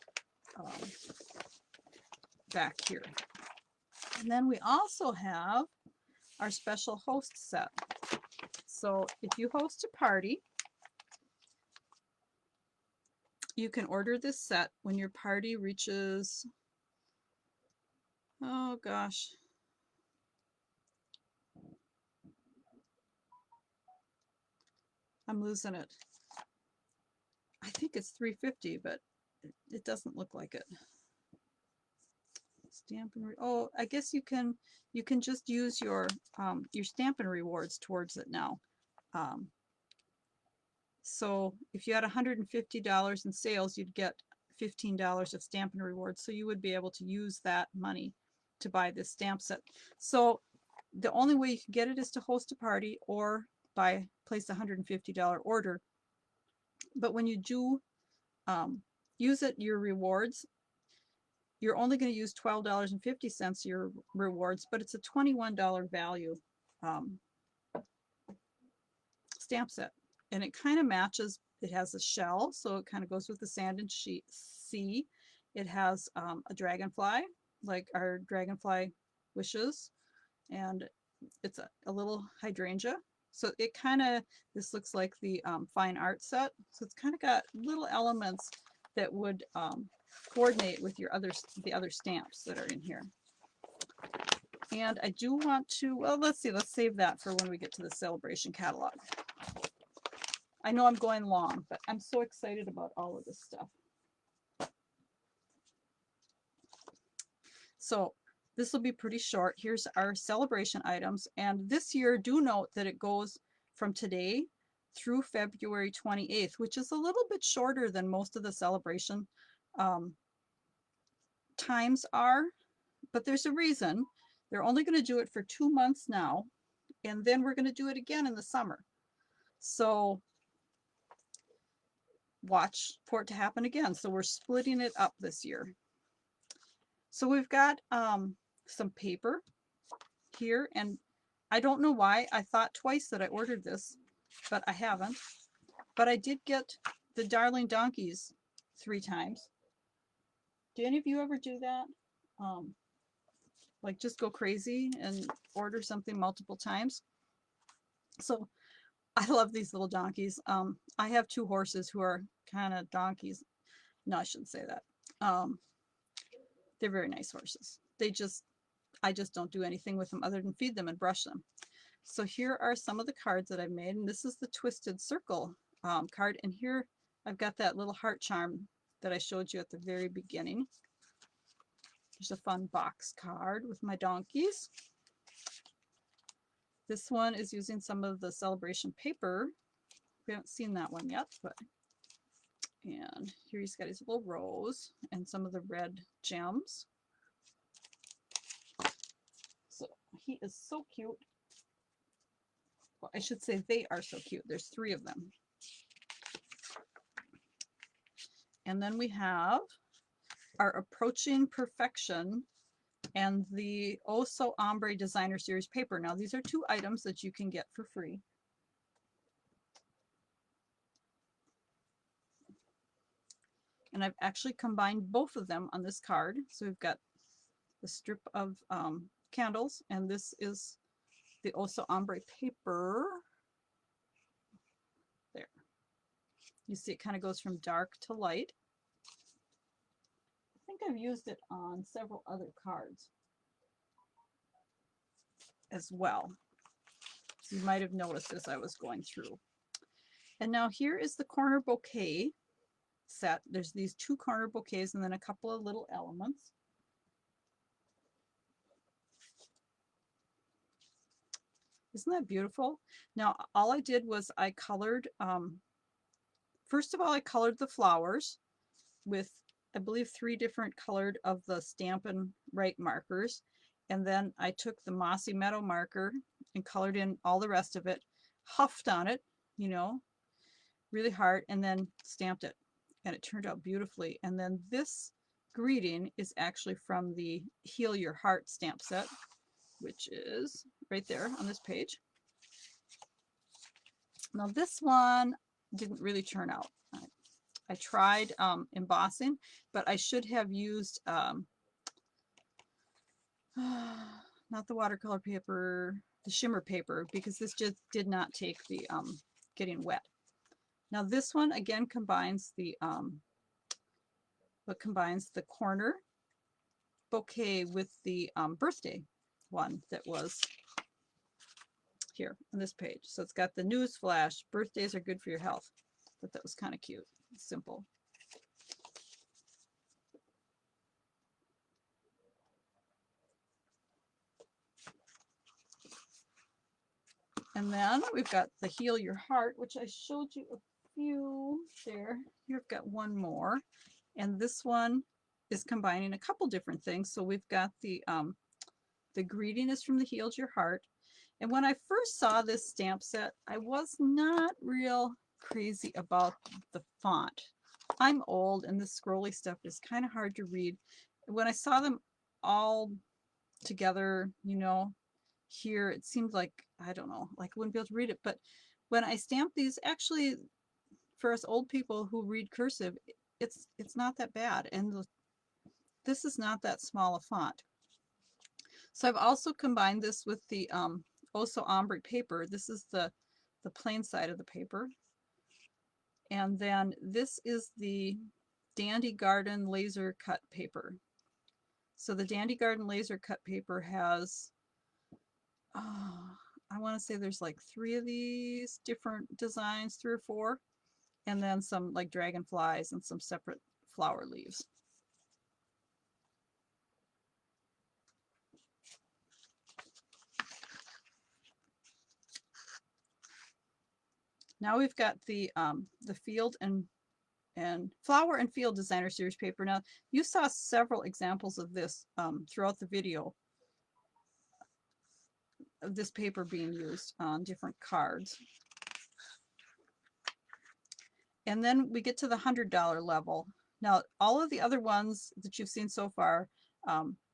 back here. And then we also have our special host set. So if you host a party, you can order this set when your party reaches, oh gosh, I'm losing it. I think it's $350, but it doesn't look like it. Stampin', oh, I guess you can just use your Stampin' Rewards towards it now. So if you had $150 in sales, you'd get $15 of Stampin' Rewards. So you would be able to use that money to buy this stamp set. So the only way you can get it is to host a party or place a $150 order. But when you do use it, your rewards, you're only going to use $12.50 your rewards, but it's a $21 value stamp set. And it kind of matches, it has a shell, so it kind of goes with the sand and sea. It has a dragonfly, like our dragonfly wishes, and it's a little hydrangea. So it kind of, this looks like the fine art set. So it's kind of got little elements that would coordinate with the other stamps that are in here. And I do want to, well, let's see, let's save that for when we get to the celebration catalog. I know I'm going long, but I'm so excited about all of this stuff. So this will be pretty short. Here's our celebration items. And this year, do note that it goes from today through February 28th, which is a little bit shorter than most of the celebration times are, but there's a reason. They're only going to do it for 2 months now, and then we're going to do it again in the summer. So watch for it to happen again. So we're splitting it up this year. So we've got some paper here, and I don't know why. I thought twice that I ordered this, but I haven't. But I did get the Darling Donkeys 3 times. Do any of you ever do that? Like just go crazy and order something multiple times? So I love these little donkeys. I have 2 horses who are kind of donkeys. No, I shouldn't say that. They're very nice horses. I just don't do anything with them other than feed them and brush them. So here are some of the cards that I've made, and this is the Twisted Circle card. And here I've got that little heart charm that I showed you at the very beginning. There's a fun box card with my donkeys. This one is using some of the celebration paper. We haven't seen that one yet, but and here he's got his little rose and some of the red gems. So he is so cute. Well, I should say they are so cute. There's 3 of them. And then we have our Approaching Perfection and the Oh So Ombre Designer Series paper. Now these are 2 items that you can get for free. And I've actually combined both of them on this card. So we've got the strip of candles, and this is the Oh So Ombre paper. There. You see it kind of goes from dark to light. I think I've used it on several other cards as well. So you might have noticed as I was going through. And now here is the corner bouquet set. There's these 2 corner bouquets and then a couple of little elements. Isn't that beautiful? Now all I did was I colored, first of all I colored the flowers with I believe 3 different colored of the Stampin' Right markers, and then I took the Mossy Meadow marker and colored in all the rest of it. huffed on it, you know, really hard, and then stamped it, and it turned out beautifully. And then this greeting is actually from the Heal Your Heart stamp set, which is right there on this page. Now this one didn't really turn out. I tried embossing, but I should have used not the watercolor paper, the shimmer paper, because this just did not take the getting wet. Now this one again combines the corner bouquet with the birthday one that was here on this page. So it's got the news flash, birthdays are good for your health. But that was kind of cute, simple. And then we've got the Heal Your Heart, which I showed you a few there. You've got one more. And this one is combining a couple different things. So we've got the greeting is from the Heal Your Heart. And when I first saw this stamp set, I was not real crazy about the font. I'm old and this scrolly stuff is kind of hard to read. When I saw them all together, you know, here, it seemed like, I don't know, like I wouldn't be able to read it. But when I stamp these, actually, for us old people who read cursive, it's not that bad. And this is not that small a font. So I've also combined this with the Oso Ombre paper. This is the plain side of the paper. And then this is the Dandy Garden laser cut paper. So the Dandy Garden laser cut paper has, I want to say there's like 3 of these different designs, 3 or 4, and then some like dragonflies and some separate flower leaves. Now we've got the field and flower and field designer series paper. Now you saw several examples of this throughout the video, of this paper being used on different cards. And then we get to the $100 level. Now all of the other ones that you've seen so far,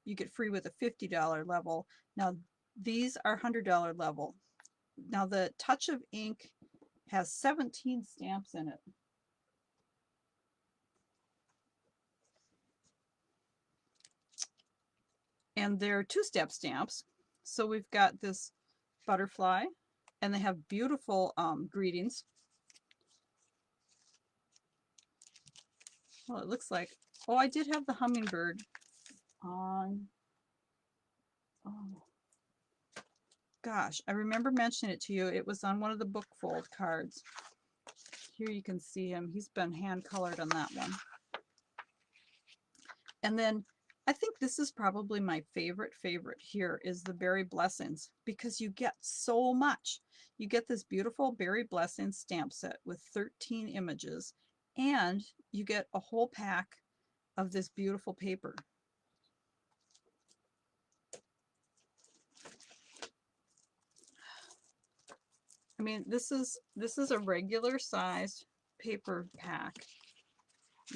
you get free with a $50 level. Now these are $100 level. Now the Touch of Ink has 17 stamps in it. And they're 2-step stamps. So we've got this butterfly, and they have beautiful greetings. Well, it looks like, oh, I did have the hummingbird on, oh gosh, I remember mentioning it to you. It was on one of the book fold cards. Here you can see him. He's been hand colored on that one. And then I think this is probably my favorite here is the Berry Blessings, because you get so much. You get this beautiful Berry Blessings stamp set with 13 images, and you get a whole pack of this beautiful paper. I mean, this is a regular sized paper pack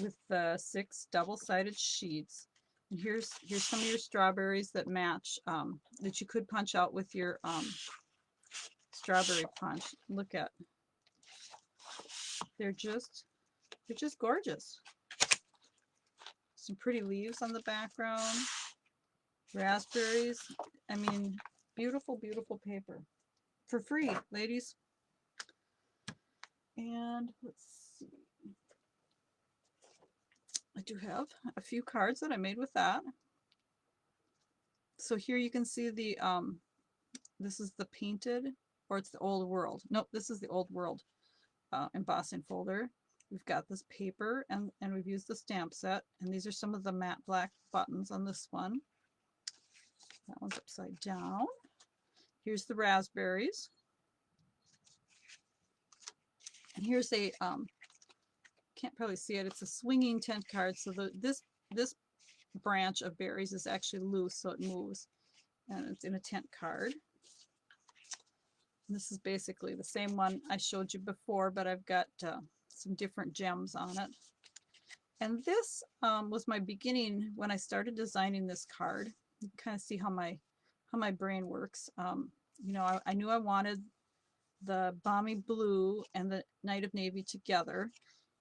with the 6 double-sided sheets. And here's some of your strawberries that match, that you could punch out with your strawberry punch. Look at, they're just gorgeous. Some pretty leaves on the background, raspberries. I mean, beautiful, beautiful paper for free, ladies. And let's see, I do have a few cards that I made with that. So here you can see the this is the painted, or it's the Old World. Nope, this is the Old World embossing folder. We've got this paper, and we've used the stamp set, and these are some of the matte black buttons on this one. That one's upside down. Here's the raspberries. And here's a can't probably see it, it's a swinging tent card. So this branch of berries is actually loose, so it moves, and it's in a tent card. This is basically the same one I showed you before, but I've got some different gems on it. And this was my beginning when I started designing this card. You can kind of see how my brain works. You know, I knew I wanted the Balmy Blue and the Night of Navy together.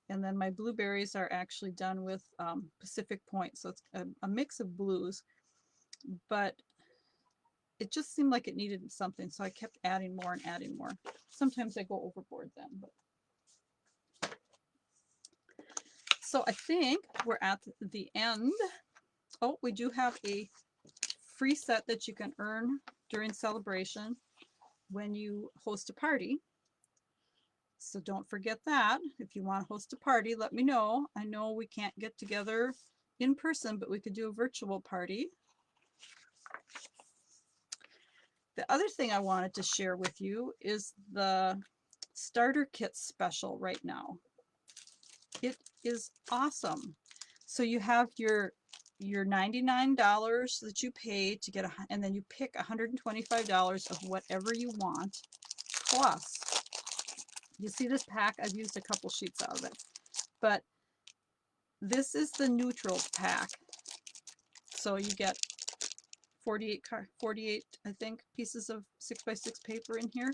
And then my blueberries are actually done with Pacific Point. So it's a mix of blues, but it just seemed like it needed something. So I kept adding more and adding more. Sometimes I go overboard then. But. So I think we're at the end. Oh, we do have a free set that you can earn during celebration when you host a party. So don't forget that. If you want to host a party, let me know. I know we can't get together in person, but we could do a virtual party. The other thing I wanted to share with you is the starter kit special right now. It is awesome. So you have your $99 that you pay to get and then you pick $125 of whatever you want. Plus, you see this pack, I've used a couple sheets out of it, but this is the neutrals pack. So you get 48 I think pieces of 6x6 paper in here.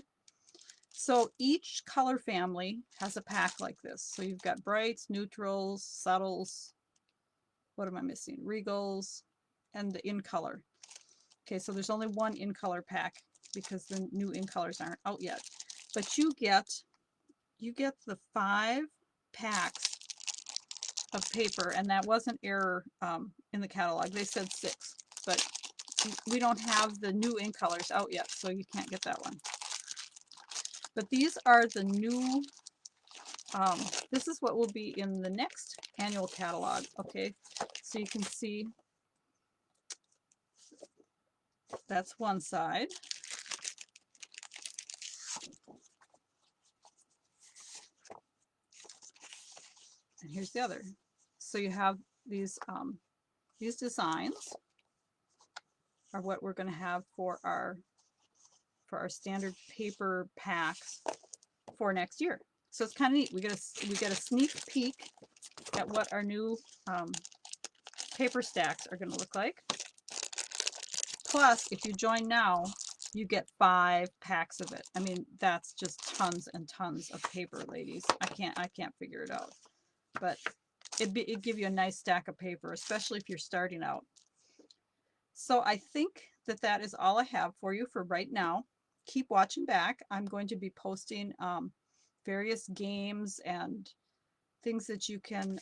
So each color family has a pack like this. So you've got brights, neutrals, subtles, what am I missing? Regals, and the in color. Okay, so there's only one in color pack because the new in colors aren't out yet. But you get the 5 packs of paper, and that was an error in the catalog. They said 6, but we don't have the new in colors out yet, so you can't get that one. But these are the new, this is what will be in the next annual catalog. Okay, so you can see that's one side. And here's the other. So you have these designs are what we're going to have for our standard paper packs for next year. So it's kind of neat. We get a sneak peek at what our new paper stacks are going to look like. Plus, if you join now, you get 5 packs of it. I mean, that's just tons and tons of paper, ladies. I can't figure it out. But it'd give you a nice stack of paper, especially if you're starting out. So I think that is all I have for you for right now. Keep watching back. I'm going to be posting various games and things that you can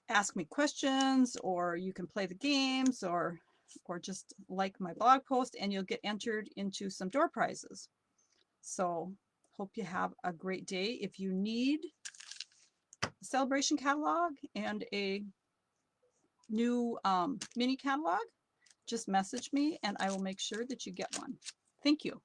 ask me questions, or you can play the games, or just like my blog post, and you'll get entered into some door prizes. So hope you have a great day. If you need a celebration catalog and a new mini catalog, just message me and I will make sure that you get one. Thank you.